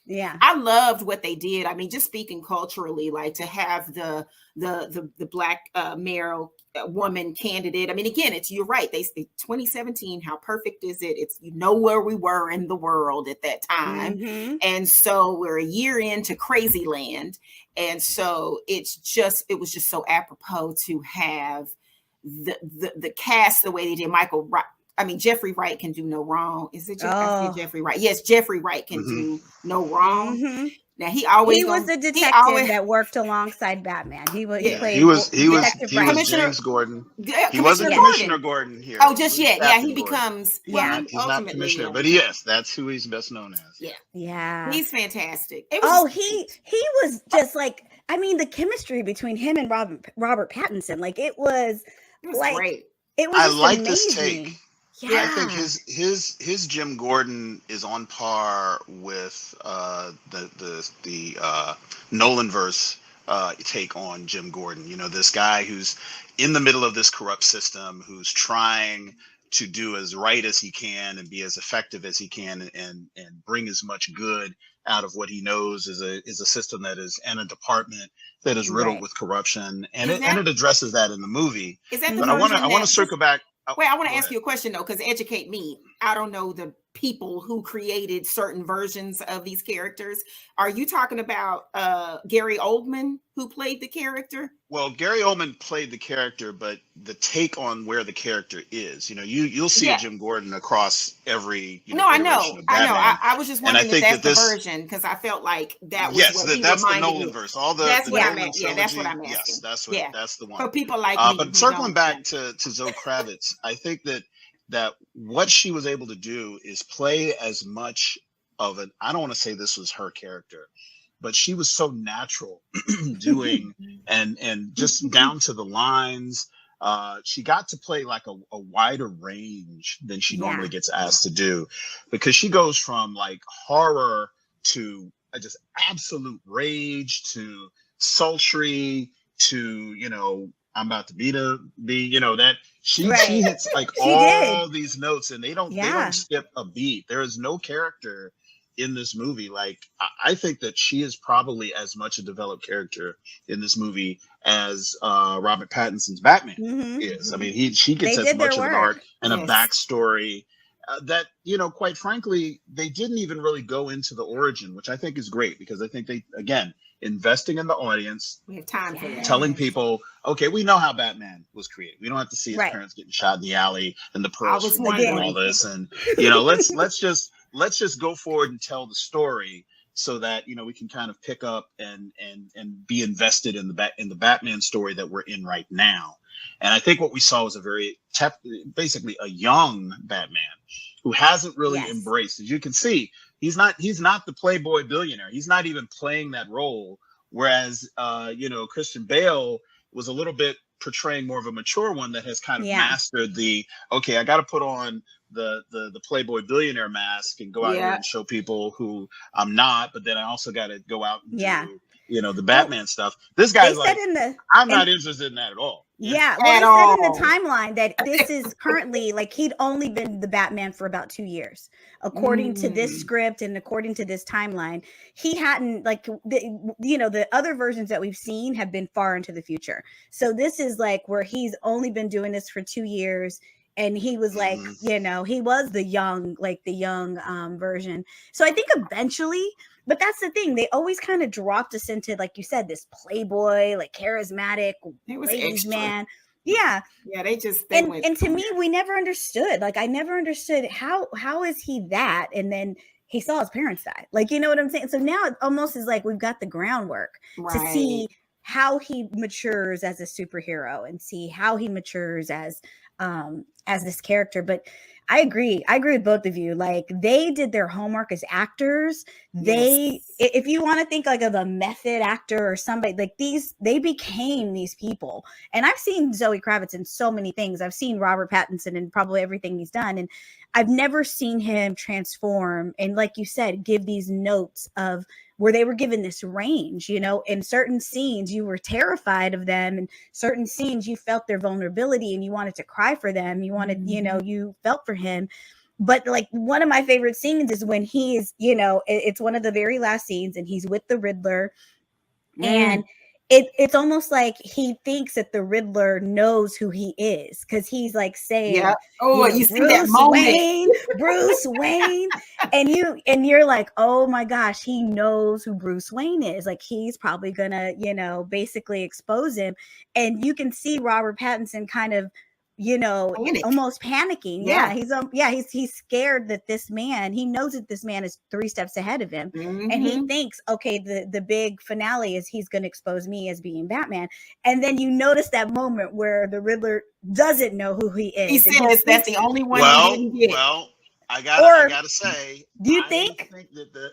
Yeah. I loved what they did. I mean, just speaking culturally, like to have the black male woman candidate. I mean, again, you're right. They 2017. How perfect is it? It's, you know, where we were in the world at that time, and so we're a year into Crazy Land, and so it was just so apropos to have the cast the way they did. Jeffrey Wright can do no wrong. Is it Jeffrey Wright? Yes, Jeffrey Wright can do no wrong. Now he was the detective that worked alongside Batman. He was James Gordon. He wasn't Commissioner Gordon here. Oh, just yet. Yeah, he becomes. Well, he's not Commissioner, but yes, that's who he's best known as. Yeah. He's fantastic. He was just like, I mean, the chemistry between him and Robert Pattinson, like it was like great. It was. I like amazing. this take. Yeah. I think his Jim Gordon is on par with the Nolanverse take on Jim Gordon. You know, this guy who's in the middle of this corrupt system, who's trying to do as right as he can and be as effective as he can, and bring as much good out of what he knows is a system that is, and a department that is riddled with corruption, and it addresses that in the movie. Is that the but I want to circle back. Wait, I want to ask you a question though, because educate me. I don't know the people who created certain versions of these characters. Are you talking about Gary Oldman, who played the character Well, Gary Oldman played the character, but the take on where the character is, you'll see Yeah. Jim Gordon across every, No, I iteration know. of I know. Batman. I was just And I wondering if think that's that the this, version, because I felt like that was yes, what he that's the reminded Nolan me. verse. All That's the what I'm Nolan at. Yeah, that's what trilogy. I'm Yes, asking. that's Yeah. that's the one. For people like me But who circling don't. Yeah. back to Zoe Kravitz, I think that what she was able to do is play as much of an, I don't want to say this was her character, but she was so natural doing and just down to the lines. She got to play like a wider range than she Yeah. normally gets asked to do, because she goes from like horror to just absolute rage to sultry to, I'm about to be that she Right. hits like She did. all these notes, and they Yeah. don't skip a beat. There is no character in this movie. Like, I think that she is probably as much a developed character in this movie as Robert Pattinson's Batman Mhm. is. I mean, she They gets as did their much of an work. arc and a Yes. backstory that, quite frankly, they didn't even really go into the origin, which I think is great, because I think they, again, investing in the audience, We have time for that. Yes. telling people, okay, we know how Batman was created. We don't have to see his Right. parents getting shot in the alley and the pearls was from Maine and all wondering. this. And, let's just go forward and tell the story, so that, we can kind of pick up and be invested in the Batman story that we're in right now. And I think what we saw was basically a young Batman who hasn't really Yes. embraced, as you can see, he's not the playboy billionaire. He's not even playing that role. Whereas, Christian Bale was a little bit portraying more of a mature one that has kind of Yeah. mastered okay, I got to put on the playboy billionaire mask and go out here Yeah. and show people who I'm not, but then I also got to go out and Yeah. do, the Batman stuff. This guy's They said like, I'm not interested in that at all. Yeah, At well, they all. said in the timeline that this is currently, like, he'd only been the Batman for about 2 years, according to this script and according to this timeline. He hadn't, like, the other versions that we've seen have been far into the future. So this is like where he's only been doing this for 2 years, and he was like, he was the young version. So I think eventually. But that's the thing. They always kind of dropped us into, like you said, this playboy, like charismatic It was ladies extra. man. Yeah. Yeah, And to me, we never understood. Like, I never understood how is he that? And then he saw his parents die. Like, you know what I'm saying? So now it almost is like we've got the groundwork to see how he matures as a superhero and see how he matures as this character. But I agree with both of you. Like, they did their homework as actors. If you want to think like of a method actor or somebody like they became these people. And I've seen Zoe Kravitz in so many things. I've seen Robert Pattinson in probably everything he's done. And I've never seen him transform. And like you said, give these notes of where they were given this range, in certain scenes, you were terrified of them. And certain scenes, you felt their vulnerability and you wanted to cry for them. You wanted, you felt for him. But like one of my favorite scenes is when he's, it's one of the very last scenes and he's with the Riddler. And it's almost like he thinks that the Riddler knows who he is, because he's like saying, you see that moment. Bruce Wayne. And you're like, oh my gosh, he knows who Bruce Wayne is. Like, he's probably gonna, basically expose him. And you can see Robert Pattinson kind of, almost panicking. He's scared that he knows that this man is 3 steps ahead of him. And he thinks, okay, the big finale is he's going to expose me as being Batman. And then you notice that moment where the Riddler doesn't know who he is. He says that's the only one he didn't get. I gotta say, do you think?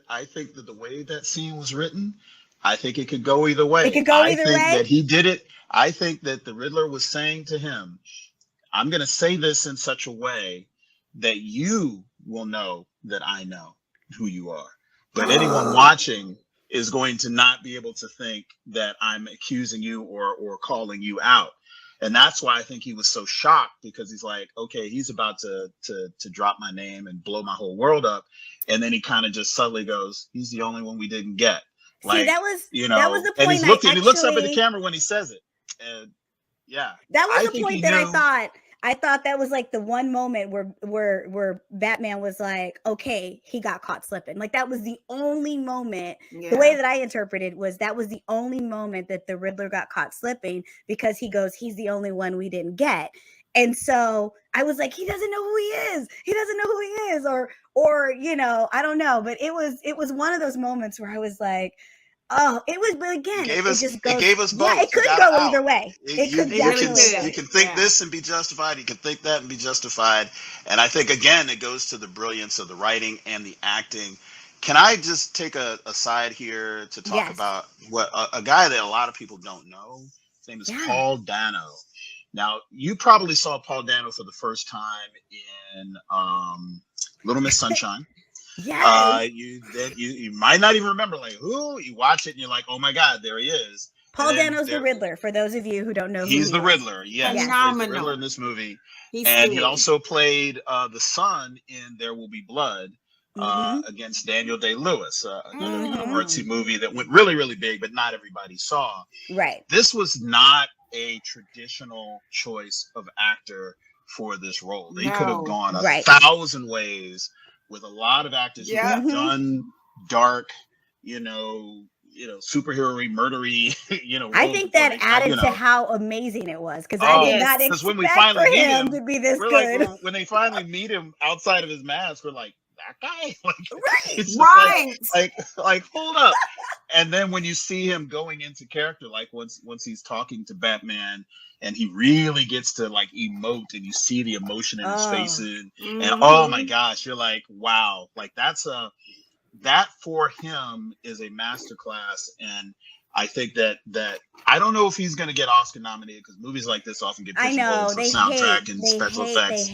I think that the way that scene was written, I think it could go either way. It could go either way. I think that he did it. I think that the Riddler was saying to him, I'm going to say this in such a way that you will know that I know who you are. But anyone watching is going to not be able to think that I'm accusing you or calling you out. And that's why I think he was so shocked, because he's like, okay, he's about to drop my name and blow my whole world up. And then he kind of just subtly goes, he's the only one we didn't get. Like, see, that was the point. And he looks up at the camera when he says it. And yeah, that was the point that I thought. I thought that was like the one moment where Batman was like, okay, he got caught slipping. Like that was the only moment. Yeah. The way that I interpreted was that was the only moment that the Riddler got caught slipping, because he goes, he's the only one we didn't get. And so I was like, he doesn't know who he is. He doesn't know who he is, or you know, I don't know. But it was one of those moments where I was like, oh, it was, but again, it just goes. It gave us both. Yeah, it could go either way. It could definitely. You can think this and be justified. You can think that and be justified. And I think again, it goes to the brilliance of the writing and the acting. Can I just take a side here to talk about what a guy that a lot of people don't know? His name is Paul Dano. Now, you probably saw Paul Dano for the first time in Little Miss Sunshine. You might not even remember, like, who. You watch it and you're like, oh my God, there he is. Paul Dano's the Riddler, for those of you who don't know who he's the Riddler. Yes, phenomenal. he's the Riddler in this movie. He also played the son in There Will Be Blood against Daniel Day-Lewis, another artsy movie that went really, really big, but not everybody saw. Right. This was not a traditional choice of actor for this role. They could have gone 1,000 ways with a lot of actors who have done dark, superhero-y, murdery, I think that added to how amazing it was, because I did not expect when we finally meet him to be this good. Like, when they finally meet him outside of his mask, we're like, that guy? Like, hold up. And then when you see him going into character, like once he's talking to Batman and he really gets to like emote and you see the emotion in his face and oh my gosh, you're like, wow, like that for him is a masterclass. And I think that I don't know if he's going to get Oscar nominated, because movies like this often get pigeonholed for soundtrack and special effects.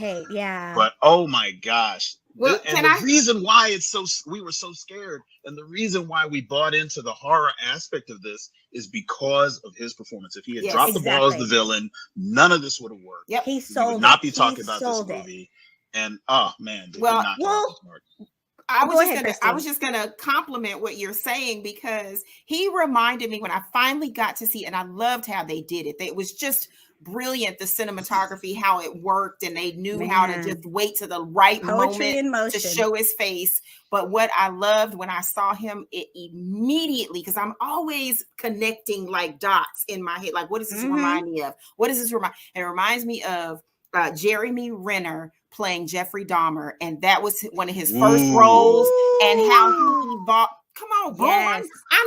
But oh my gosh. Well, the reason why we were so scared, and the reason why we bought into the horror aspect of this is because of his performance. If he had dropped the ball as the villain, none of this would have worked. Yep. He sold we would not be talking about this movie. And oh man, I was just gonna compliment what you're saying, because he reminded me when I finally got to see, and I loved how they did it. It was just brilliant, the cinematography, how it worked, and they knew how to just wait to the right moment to show his face. But what I loved when I saw him, it immediately, because I'm always connecting like dots in my head, like, what does this remind me of? What does this remind? And it reminds me of Jeremy Renner playing Jeffrey Dahmer, and that was one of his first roles, and how he evolved. Come on, bro. I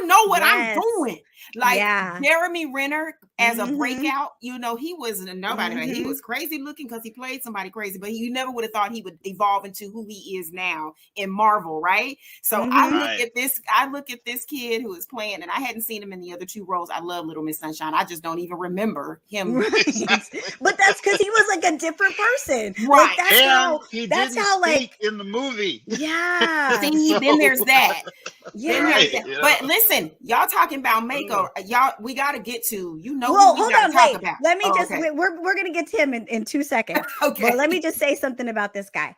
know what I'm doing. Like Jeremy Renner as a breakout, he was nobody. He was crazy looking because he played somebody crazy, but you never would have thought he would evolve into who he is now in Marvel, right? So I look at this kid who is playing, and I hadn't seen him in the other two roles. I love Little Miss Sunshine. I just don't even remember him. But that's because he was like a different person, right? Like, that's how like in the movie. Yeah. See, then there's that. Yeah. But listen, y'all talking about makeover. Y'all, we got to get to, well, hold on, wait. About. Let me we're going to get to him in 2 seconds. Okay. But let me just say something about this guy.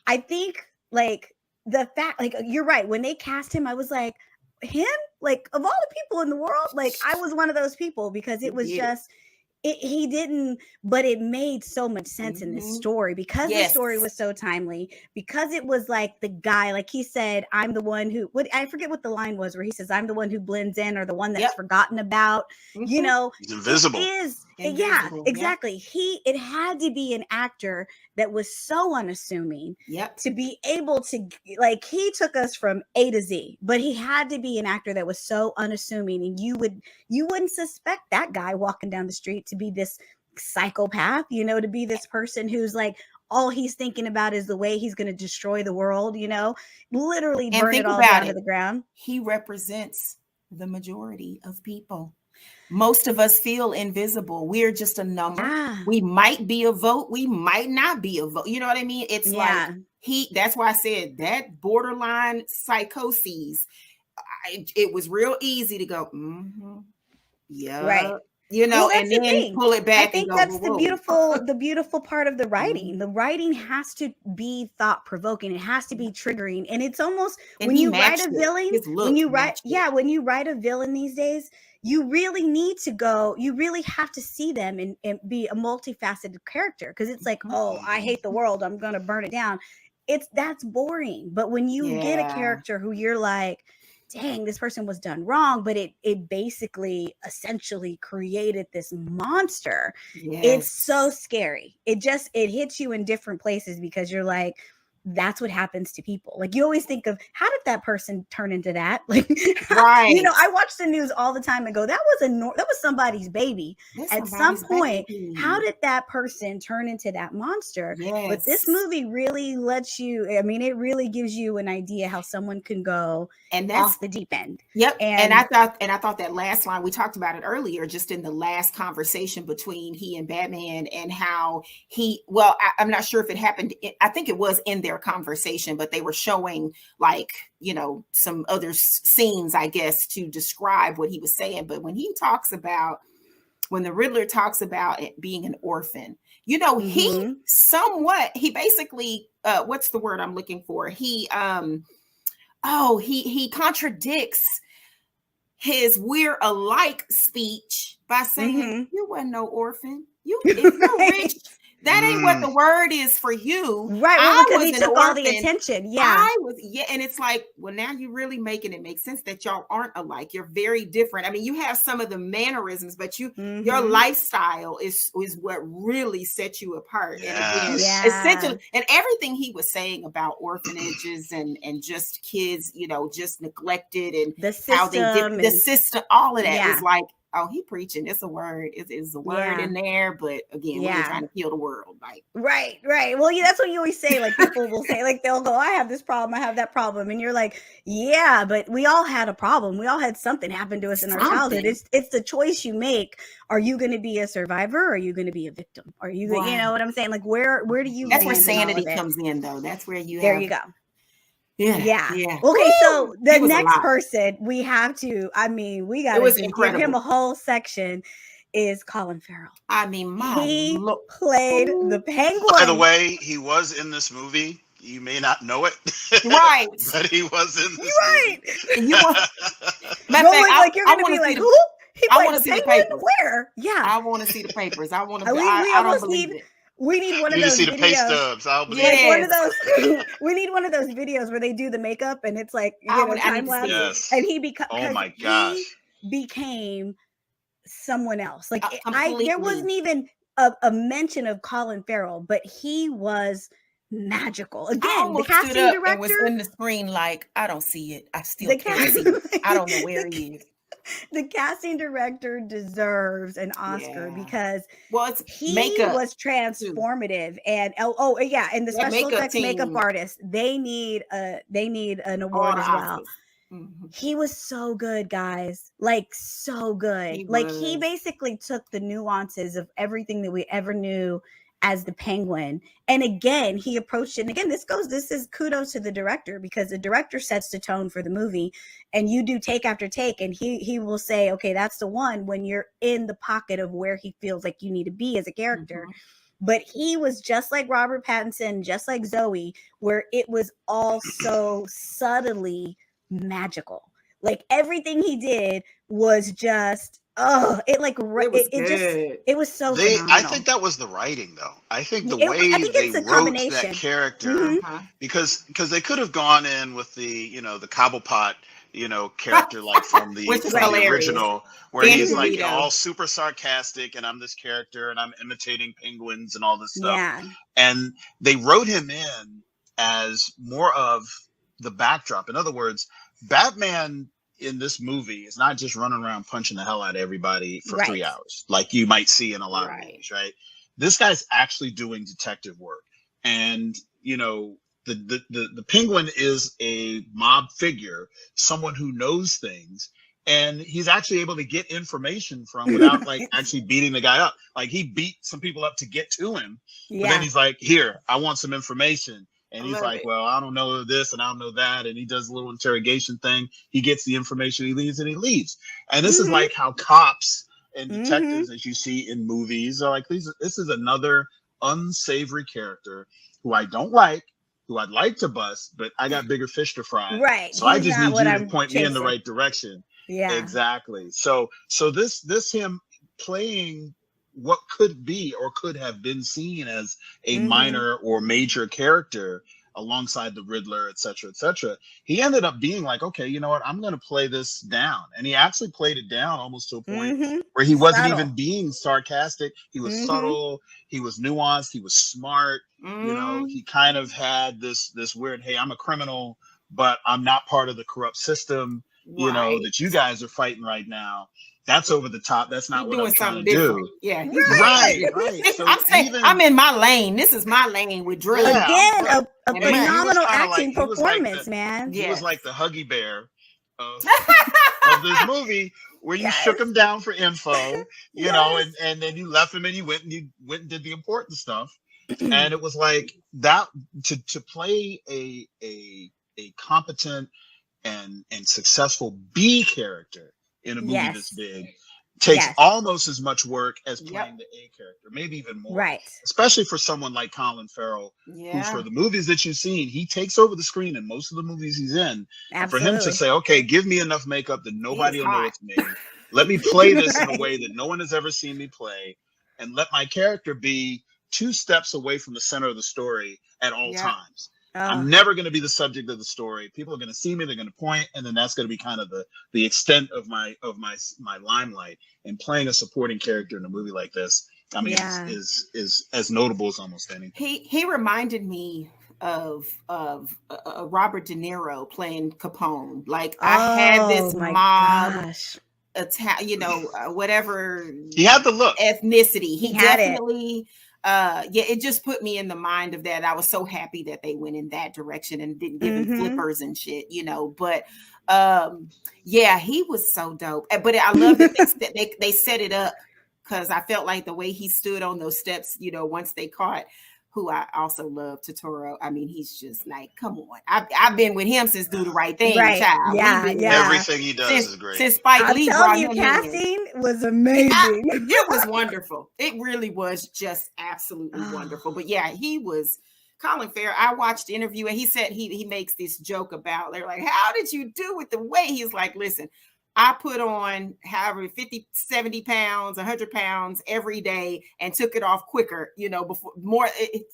I think like the fact, like, you're right. When they cast him, I was like, him? Like, of all the people in the world, like, I was one of those people, because it was just, he didn't, but it made so much sense in this story, because the story was so timely, because it was like the guy, like he said, I'm the one who, I forget what the line was, where he says, I'm the one who blends in, or the one that's forgotten about, He's invisible. Yeah, exactly. It had to be an actor that was so unassuming to be able to, like, he took us from A to Z, but he had to be an actor that was so unassuming, and you wouldn't suspect that guy walking down the street to be this psychopath, to be this person who's like, all he's thinking about is the way he's going to destroy the world, literally burn it all down to the ground. He represents the majority of people. Most of us feel invisible. We're just a number. We might be a vote. We might not be a vote. You know what I mean? It's like that's why I said that borderline psychoses. It was real easy to go, right. you know, Well, and that's the then thing. pull it I back and think go, that's whoa, the whoa. beautiful part of the writing. Mhm. The writing has to be thought provoking. It has to be triggering. And it's almost And when he you write a matched it. villain, His look matched it. when you write a villain these days, you really need to go, you really have to see them and be a multifaceted character. Cause it's like, Mhm. oh, I hate the world, I'm gonna burn it down. That's boring. But when you get a Yeah. character who you're like, dang, this person was done wrong, but it basically essentially created this monster. It's so Yes. scary. It hits you in different places because you're like, that's what happens to people. Like you always think of, how did that person turn into that? Like, Right. I watch the news all the time and go, that was somebody's baby. That's At some somebody's point, baby. how did that person turn into that monster? But this Yes. movie really lets you, I mean, it really gives you an idea how someone can go And that's off the deep end. Yep. And I thought that last line, we talked about it earlier, just in the last conversation between he and Batman, and how I'm not sure if it happened. I think it was in their conversation, but they were showing like, you know, some other scenes, I guess, to describe what he was saying. But when the Riddler talks about it being an orphan, you know, he basically, what's the word I'm looking for? He contradicts his "we're alike" speech by saying, you wasn't no orphan. If you're rich, that ain't what the word is for you. Right. Well, because he took all the attention. Yeah. And it's like, well, now you're really making it make sense that y'all aren't alike. You're very different. I mean, you have some of the mannerisms, but your lifestyle is what really sets you apart. And again, essentially, and everything he was saying about orphanages and just kids, you know, just neglected, and the system, how they did the system, all of that was like, oh, he preaching. It's a word. It's a word in there, but again, we're trying to heal the world. Like, right. Well, that's what you always say. Like people will say, like they'll go, I have this problem, I have that problem, and you're like, yeah, but we all had a problem. We all had something happen to us in our childhood. It's the choice you make. Are you going to be a survivor? Or are you going to be a victim? Are you, you know what I'm saying? Like where do you? That's where sanity comes in, though. That's where you. There you go. Yeah. Okay, woo! So the next person we have to, I mean, we got to give him a whole section, is Colin Farrell. I mean, he played the Penguin. By the way, he was in this movie. You may not know it, right? But he was in this movie. You want, like you're gonna be like, who? I want to see the papers. Where? Yeah, I want to see the papers. I want to. I don't believe it. We need one of those. You need to see the pay stubs. One of those. We need one of those videos where they do the makeup and it's like time lapse. Yes. And he becomes. Oh my gosh. He became someone else. Like completely. There wasn't even a mention of Colin Farrell, but he was magical. Again, the casting director and was in the screen like, I don't see it. I still can't see it. I don't know where he is. The casting director deserves an Oscar because he was transformative, and and the special effects makeup artists, they need an award as well. He was so good, guys, like so good. He basically took the nuances of everything that we ever knew as the Penguin, and again he approached it, and again this is kudos to the director, because the director sets the tone for the movie, and you do take after take, and he will say, okay, that's the one, when you're in the pocket of where he feels like you need to be as a character. But he was just like Robert Pattinson, just like Zoe, where it was all so subtly magical. Like everything he did was just it was so phenomenal. I think that was the writing, though. I think they wrote that character, because they could have gone in with the Cobblepot character, like from the original, where he's like all super sarcastic, and I'm this character and I'm imitating penguins and all this stuff. And they wrote him in as more of the backdrop. In other words, Batman in this movie is not just running around punching the hell out of everybody for 3 hours, like you might see in a lot of movies, right? This guy's actually doing detective work. And, the Penguin is a mob figure, someone who knows things, and he's actually able to get information from without actually beating the guy up. Like he beat some people up to get to him, but then he's like, here, I want some information. And he's like, well, I don't know this and I don't know that. And he does a little interrogation thing. He gets the information, he leaves, and he leaves. And this is like how cops and Mm-hmm. detectives that you see in movies are like, this is another unsavory character who I don't like, who I'd like to bust, but I got bigger fish to fry. Right. So I He's just not need what you to I'm point me in the chasing. right direction. Yeah. Exactly. So this him playing what could be or could have been seen as a Mm-hmm. minor or major character alongside the Riddler, et cetera, et cetera. He ended up being like, okay, you know what? I'm going to play this down. And he actually played it down almost to a point Mm-hmm. where he wasn't Subtle. even being sarcastic. He was Mm-hmm. subtle. He was nuanced. He was smart. You know, he kind of had this weird, hey, I'm a criminal, but I'm not part of the corrupt system, you know, Right. that you guys are fighting right now. That's over the top. That's not He's what doing I'm trying something to different. do. Yeah, he's Right. doing Right, something right. different. So I'm saying even I'm in my lane. This is my lane with drilling. yeah, Again, right. a And And he was phenomenal kind of acting like he was like performance, the man. he was Yes. like the Huggy Bear of this movie, where you Yes. shook him down for info, you know, Yes. and then you left him and you went and did the important stuff. And it was like that to play a competent and successful B character in a movie Yes. this big takes Yes. almost as much work as Yep. playing the A character, maybe even more. Right. Especially for someone like Colin Farrell, who Yeah. for the movies that you've seen, he takes over the screen in most of the movies he's in. And for him to Absolutely. say, okay, give me enough makeup that He nobody is will know hot. it's me. Let me play this in a Right. way that no one has ever seen me play, and let my character be 2 steps away from the center of the story at all Yeah. times. Oh, I'm never going to be the subject of the story. People are going to see me, they're going to point, and then that's going to be kind of the extent of my limelight. And playing a supporting character in a movie like this, I mean, yeah. is as notable as almost anything. He reminded me of Robert De Niro playing Capone. Like I had this Oh my mob gosh. you know, whatever He had the look. ethnicity. He had it. definitely yeah, it just put me in the mind of that. I was so happy that they went in that direction and didn't give him Mhm. flippers and shit, you know. But yeah, he was so dope. But I love that they set it up, because I felt like the way he stood on those steps, you know, once they caught, who I also love, Totoro. I mean, he's just like, come on. I've been with him since Do the Right Thing, Right. child. We've Yeah. been Yeah. Everything he does is great. since Spike I'm Lee telling brought you, him in. casting was amazing. It was wonderful. It really was just absolutely wonderful. But yeah, he was Colin Farrell. I watched the interview and he said he makes this joke about, they're like, how did you do with the weight? He's like, listen, I put on however 50, 70 pounds, 100 pounds every day and took it off quicker, you know, before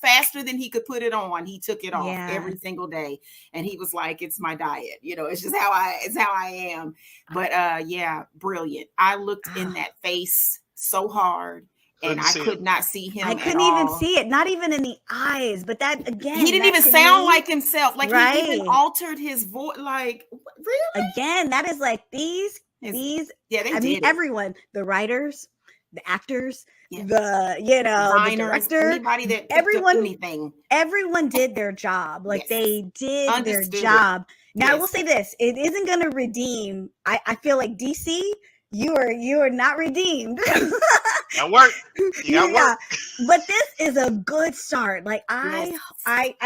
faster than he could put it on. He took it off Yeah. every single day. And he was like, it's my diet, you know, it's just how I am. But yeah, brilliant. I looked in that face so hard and I could not see him. I couldn't even see it, not even in the eyes. But that again, he didn't even sound like himself. Like right. he even altered his voice. Like, really? Again, that is like these. Yeah, I mean, everyone, the writers, the actors, yeah. the the director, anybody that everyone did their job. Like they did their job. Now I will say this: it isn't going to redeem. I feel like DC, you are not redeemed. That worked. You got work. But this is a good start. Like I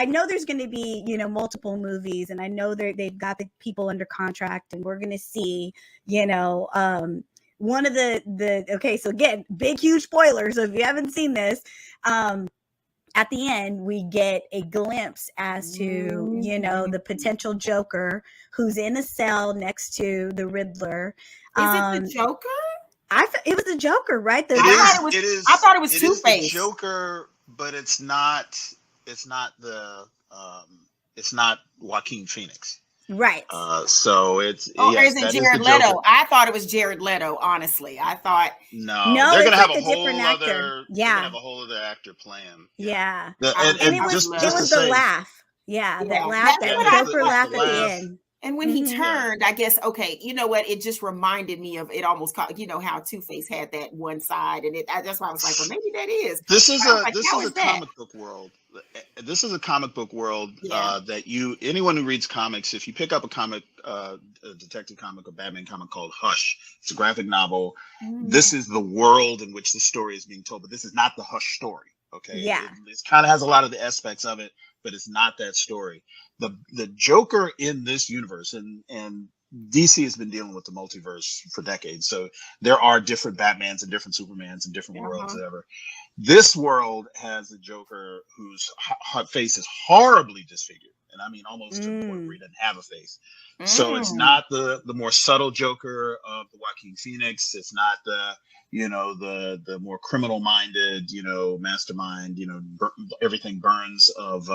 know there's going to be, you know, multiple movies, and I know they've got the people under contract, and we're going to see, you know, one of the okay. So again, big huge spoilers. So if you haven't seen this, at the end we get a glimpse as to, you know, the potential Joker who's in a cell next to the Riddler. Is it the Joker? It was the Joker, right? I thought it was Two-Face. Joker, but it's not Joaquin Phoenix. Right. So it's is it Jared Leto? I thought it was Jared Leto, honestly. I thought no, they're gonna have a whole other have a whole other actor playing. Yeah. And it was the laugh. Yeah, that laugh, that Joker laugh at the end. And when he turned, I guess, okay, you know what? It just reminded me of, it almost called, you know, how Two-Face had that one side, and that's why I was like, well, maybe that is. This is a comic book world. This is a comic book world that anyone who reads comics, if you pick up a detective comic, a Batman comic called Hush, it's a graphic novel. This is the world in which the story is being told, but this is not the Hush story. Okay. Yeah. It kind of has a lot of the aspects of it, but it's not that story. The Joker in this universe, and DC has been dealing with the multiverse for decades. So there are different Batmans and different Supermans and different worlds, whatever. This world has a Joker whose face is horribly disfigured. And I mean, almost to the point where he doesn't have a face. So it's not the more subtle Joker of the Joaquin Phoenix. It's not the, you know, the more criminal minded, you know, mastermind, you know, everything burns of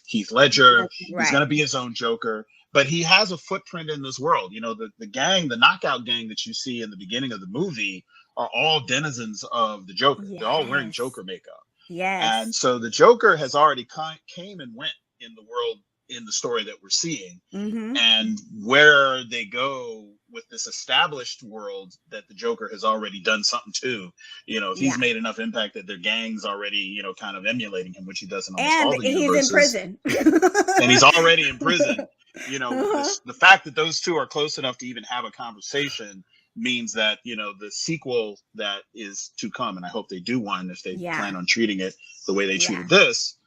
Heath Ledger. Right. He's going to be his own Joker. But he has a footprint in this world. You know, the gang, the knockout gang that you see in the beginning of the movie are all denizens of the Joker. Yes. They're all wearing Joker makeup. Yes. And so the Joker has already came and went in the world, in the story that we're seeing. And where they go with this established world that the Joker has already done something to, you know, if he's made enough impact that their gang's already, you know, kind of emulating him, which he does in almost all the universes. And he's in prison. And he's already in prison. You know, the fact that those two are close enough to even have a conversation means that, you know, the sequel that is to come, and I hope they do one if they plan on treating it the way they treated this,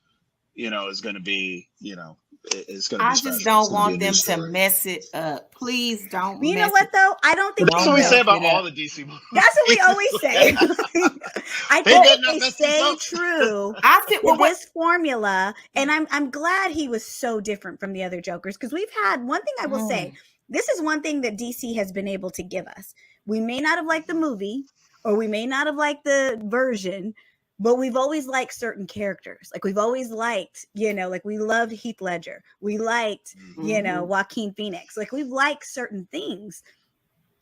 you know, is going to be, you know, it's going to be special. I just don't want them to mess it up. Please don't. You know what though? I don't think that's what we say about all the DC movies. That's what we always say. I think they stay true to this formula, and I'm glad he was so different from the other Jokers, because we've had one thing I will say. This is one thing that DC has been able to give us. We may not have liked the movie, or we may not have liked the version, but we've always liked certain characters. Like we've always liked, you know, like we loved Heath Ledger. We liked, you know, Joaquin Phoenix. Like we've liked certain things,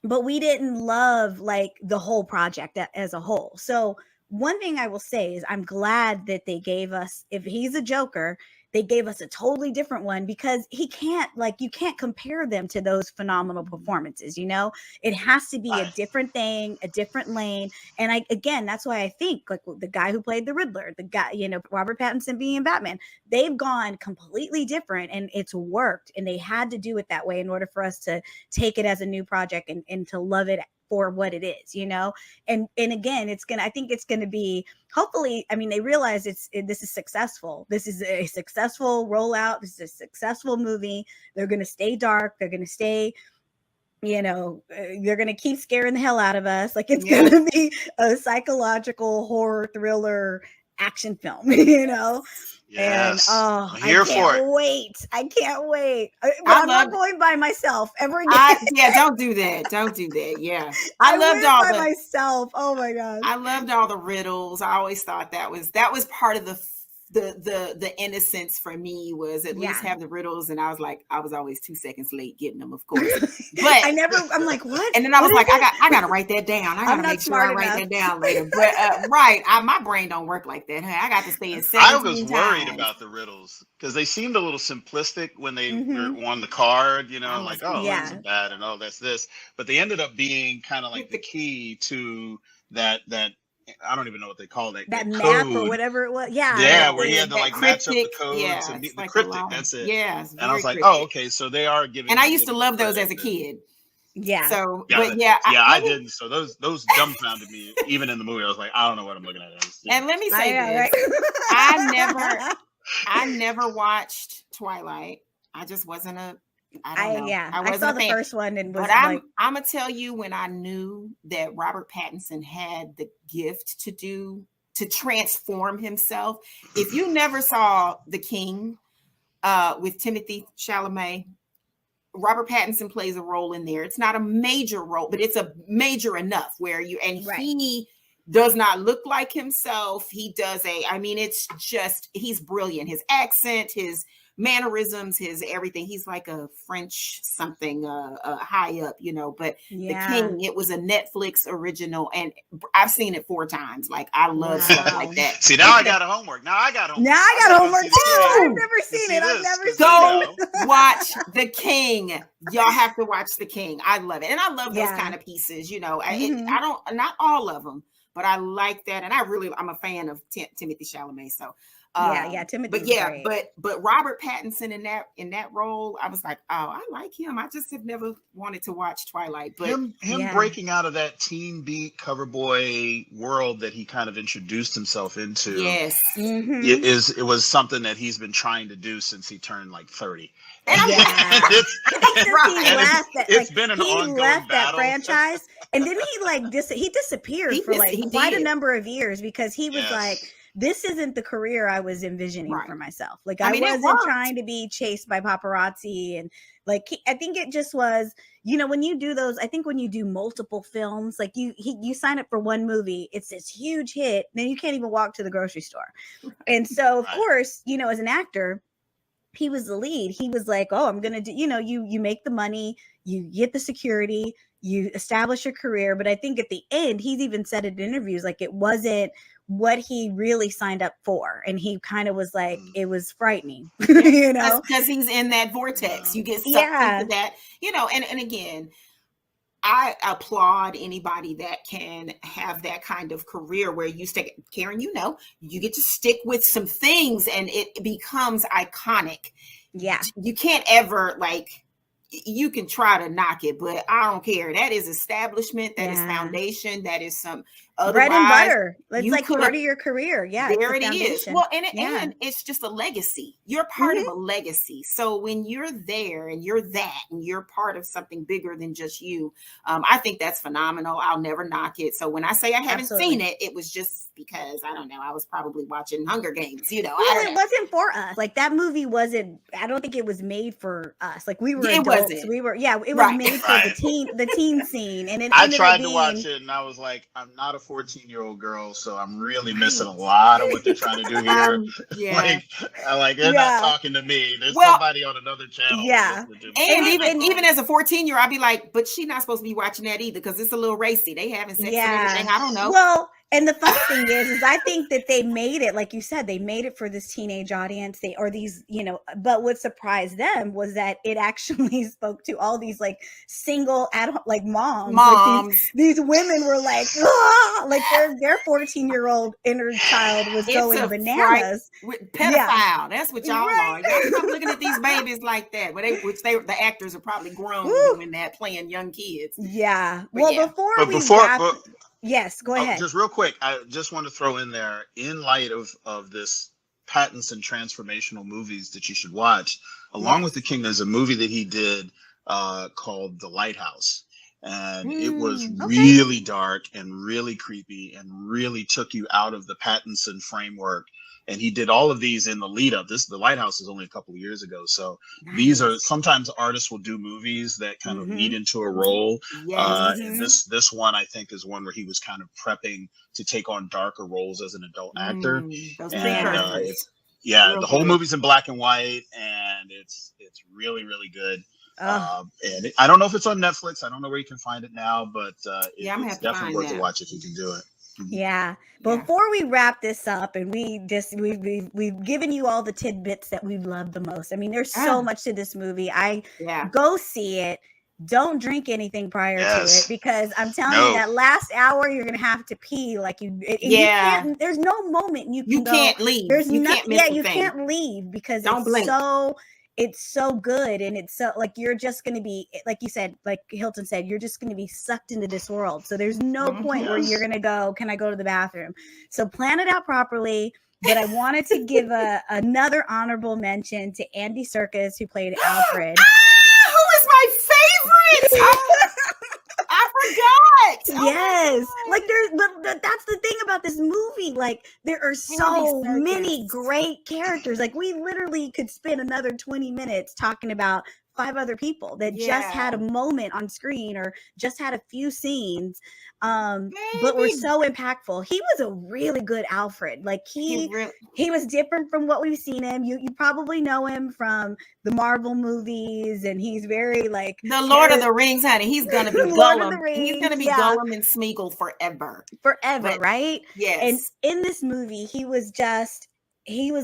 but we didn't love like the whole project as a whole. So one thing I will say is I'm glad that they gave us, if he's a Joker, they gave us a totally different one, because he can't, like, you can't compare them to those phenomenal performances. You know, it has to be a different thing, a different lane. And again, that's why I think like the guy who played the Riddler, the guy, you know, Robert Pattinson being Batman, they've gone completely different, and it's worked. And they had to do it that way in order for us to take it as a new project and to love it for what it is, you know. And again, I think it's gonna be, hopefully, I mean, they realize this is successful. This is a successful rollout. This is a successful movie. They're gonna stay dark. They're gonna stay, you know, they're gonna keep scaring the hell out of us. Like it's gonna be a psychological horror thriller action film, you know. Yes. And I'm here for it. I can't wait. I'm not going by myself ever again. Don't do that. Don't do that. Yeah. I loved all by myself. Oh my God. I loved all the riddles. I always thought that was part of the innocence for me, was at least have the riddles. And I was always 2 seconds late getting them, of course. But I'm like, what? And then I was like, I gotta write that down. I gotta make sure I write that down later. But my brain don't work like that. Hey, I got to stay in 17 I was worried about the riddles because they seemed a little simplistic when they were on the card, you know, like, oh, that's bad and oh, that's this. But they ended up being kind of like the key to that I don't even know what they call it. That map code. Or whatever it was. Yeah, where he had to like match up the code to meet the cryptic. That's it. Yeah. And I was like, oh, okay. So they are giving. And I used to love those as a kid. Yeah. So, I didn't. So those dumbfounded me. Even in the movie, I was like, I don't know what I'm looking at. And let me say this: I never watched Twilight. I just wasn't a. I don't know. I saw the first one and was I'm gonna tell you, when I knew that Robert Pattinson had the gift to transform himself. If you never saw The King with Timothée Chalamet, Robert Pattinson plays a role in there. It's not a major role, but it's a major enough where he does not look like himself. He does it's just, he's brilliant. His accent, his mannerisms, his everything. He's like a French something high up, you know. But The King, it was a Netflix original, and I've seen it 4 times. Like, I love stuff like that. See, now I got homework. Now I got homework too. I've never seen it. I've never seen it. Go watch The King. Y'all have to watch The King. I love it, and I love those kind of pieces. You know, I don't, not all of them, but I like that, and I'm a fan of Timothée Chalamet. So Timothy But was yeah, great. but Robert Pattinson in that role, I was like, oh, I like him. I just have never wanted to watch Twilight. But him breaking out of that teen beat cover boy world that he kind of introduced himself into, yes, it was something that he's been trying to do since he turned like 30. And Yeah. I think since he left that, it's been an ongoing left that battle. franchise, and then he like he disappeared for like quite a number of years because he was like, this isn't the career I was envisioning for myself. Like I wasn't trying to be chased by paparazzi, and like I think it just was, when you do those, I think when you do multiple films, like you sign up for one movie, it's this huge hit, then you can't even walk to the grocery store. And so of course, as an actor, he was the lead. He was like, oh, I'm gonna do, you make the money, you get the security, you establish your career. But I think at the end, he's even said in interviews, like it wasn't what he really signed up for. And he kind of was like, it was frightening, because he's in that vortex. You get sucked into that, and again, I applaud anybody that can have that kind of career where you stick, Karen, you get to stick with some things and it becomes iconic. Yeah. You can't ever you can try to knock it, but I don't care. That is establishment. That is foundation. That is some bread and butter. It's like part of your career. Yeah. There it is. Well, and it's just a legacy. You're part of a legacy. So when you're there and you're part of something bigger than just you, I think that's phenomenal. I'll never knock it. So when I say I haven't seen it, it was just because, I don't know, I was probably watching Hunger Games, Well, it wasn't for us. Like that movie wasn't, I don't think it was made for us. Like we were adults. We were, it was made for the teen scene. And I tried to watch it and I was like, I'm not a 14-year-old girl, so I'm really missing a lot of what they're trying to do here. They're not talking to me. There's somebody on another channel. Yeah. And even as a 14-year-old, I'd be like, but she's not supposed to be watching that either because it's a little racy. They having sex and everything. I don't know. Well, and the funny thing is I think that they made it, like you said, they made it for this teenage audience. But what surprised them was that it actually spoke to all these like single like moms. Like these women were like, like their 14-year-old inner child was going bananas. Pedophile. That's what y'all are. Y'all stop looking at these babies like that. The actors are probably grown doing that, playing young kids. Yeah. Yes, go ahead. Just real quick, I just want to throw in there, in light of this Pattinson transformational movies that you should watch, along with The King, there's a movie that he did called The Lighthouse. And it was really dark and really creepy and really took you out of the Pattinson framework. And he did all of these in the lead up. The Lighthouse is only a couple of years ago. So these are, sometimes artists will do movies that kind of lead into a role. And this one, I think, is one where he was kind of prepping to take on darker roles as an adult actor. The whole movie's in black and white, and it's really, really good. And I don't know if it's on Netflix. I don't know where you can find it now, but it's definitely worth a watch if you can do it. Yeah. Before we wrap this up, and we've given you all the tidbits that we love the most. I mean, there's so much to this movie. Go see it. Don't drink anything prior to it, because I'm telling you, that last hour you're gonna have to pee like you. There's no moment you can't leave. There's nothing. You can't leave because it's so good, and it's so like you're just going to be, like you said, like Hilton said, you're just going to be sucked into this world. So there's no point where you're going to go, can I go to the bathroom? So plan it out properly. But I wanted to give another honorable mention to Andy Serkis, who played Alfred. Who is my favorite? I forgot. Yes. But that's the thing about this movie. Like, there are so many great characters. Like, we literally could spend another 20 minutes talking about 5 other people that just had a moment on screen or just had a few scenes, but were so impactful. He was a really good Alfred. Like he was different from what we've seen him. You probably know him from the Marvel movies, and he's very like the Lord of the Rings, honey. He's gonna be Gollum. He's gonna be Gollum and Smeagol forever, right? Yes. And in this movie, he was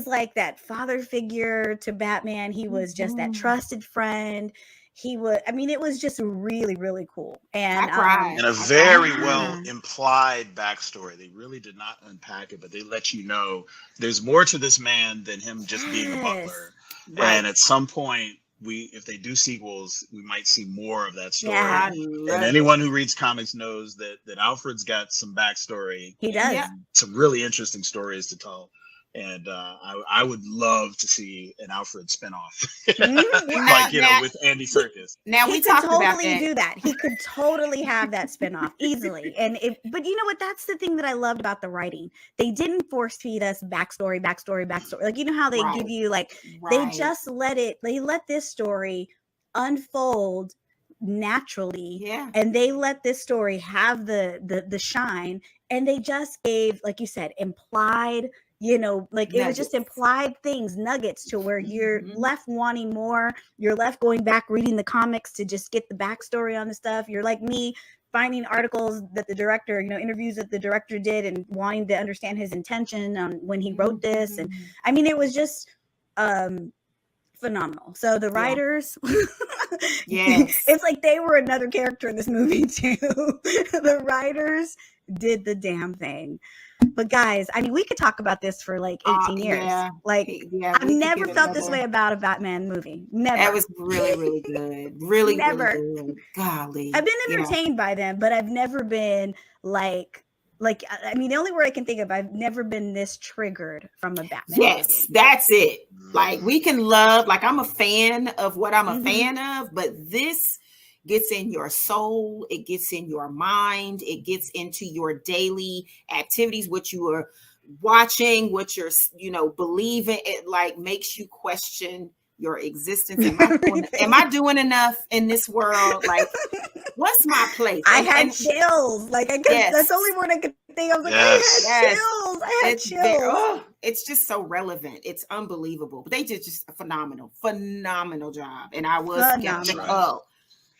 like that father figure to Batman. He was just that trusted friend. he would, I mean, it was just really, really cool. And I cried. And a very Yeah. well implied backstory. They really did not unpack it, but they let you know there's more to this man than him just being a Yes. butler. Right. And at some point, if they do sequels, we might see more of that story. Yeah. I love And it. anyone who reads comics knows that Alfred's got some backstory. He does. Yeah. Some really interesting stories to tell. And I would love to see an Alfred spinoff, like Now- with Andy Serkis. Now He we could talked about totally that. do that. He could totally have that spinoff easily. But you know what? That's the thing that I loved about the writing. They didn't force feed us backstory. Like, you know how they Right. give you like, Right. they just they let this story unfold naturally. Yeah. And they let this story have the shine. And they just gave, like you said, implied, you know, like it was just Nuggets. implied things, nuggets, to where you're Mhm. left wanting more. You're left going back reading the comics to just get the backstory on the stuff. You're like me, finding articles that the director, you know, interviews that the director did, and wanting to understand his intention on when he wrote this. And I mean, it was just phenomenal. So the writers, Yes. it's like they were another character in this movie too. The writers did the damn thing. But guys, I mean, we could talk about this for like 18 years. Yeah. Like, Yeah, I've we could never get felt this another- way about a Batman movie. Never. That was really, really good. Really, Never. really good. Golly. I've been Yeah. entertained by them, but I've never been like, I mean, the only word I can think of, I've never been this triggered from a Batman Yes, movie. that's it. Like, we can love, like, I'm a fan of what I'm a Mhm. fan of, but this gets in your soul, it gets in your mind, it gets into your daily activities, what you are watching, what you're, you know, believing. It like makes you question your existence. Am I doing enough in this world? Like, what's my place? I had chills. Like, I could, Yes. that's the only word I could think of. I was like, Yes. I had Yes. chills. I had it's chills. it's just so relevant. It's unbelievable. But they did just a phenomenal job. And I was Phenomenal. skeptical.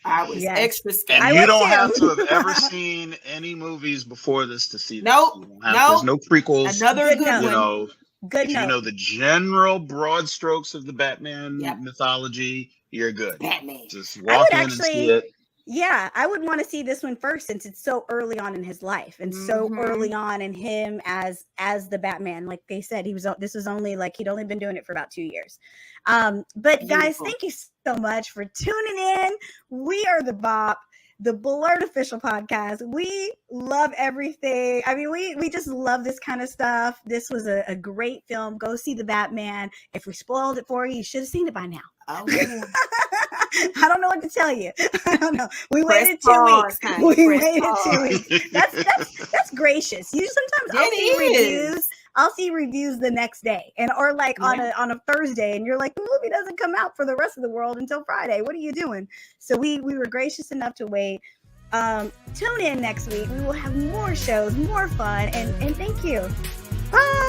I was Yes. extra And skeptical. I you was don't too. have to have ever seen any movies before this to see this. Nope. You don't have- There's no prequels. Another Good good note. You one. know, Good if you note. know the general broad strokes of the Batman Yep. mythology, you're good. Batman. Just I walk would in and actually- see it. Yeah, I would want to see this one first, since it's so early on in his life and so Mhm. early on in him as the Batman. Like they said, this was only like he'd only been doing it for about 2 years. But guys, Beautiful. thank you so much for tuning in. We are the BOP, the BLERD official podcast. We love everything. I mean, we just love this kind of stuff. This was a great film. Go see the Batman. If we spoiled it for you, you should have seen it by now. Oh, yeah. I don't know what to tell you. I don't know. We Press waited 2 pause, weeks. honey. We Press waited pause. 2 weeks. That's gracious. You sometimes I'll It see is. reviews. I'll see reviews the next day, or like on a Thursday, and you're like, the movie doesn't come out for the rest of the world until Friday. What are you doing? So we were gracious enough to wait. Tune in next week. We will have more shows, more fun, and thank you. Bye.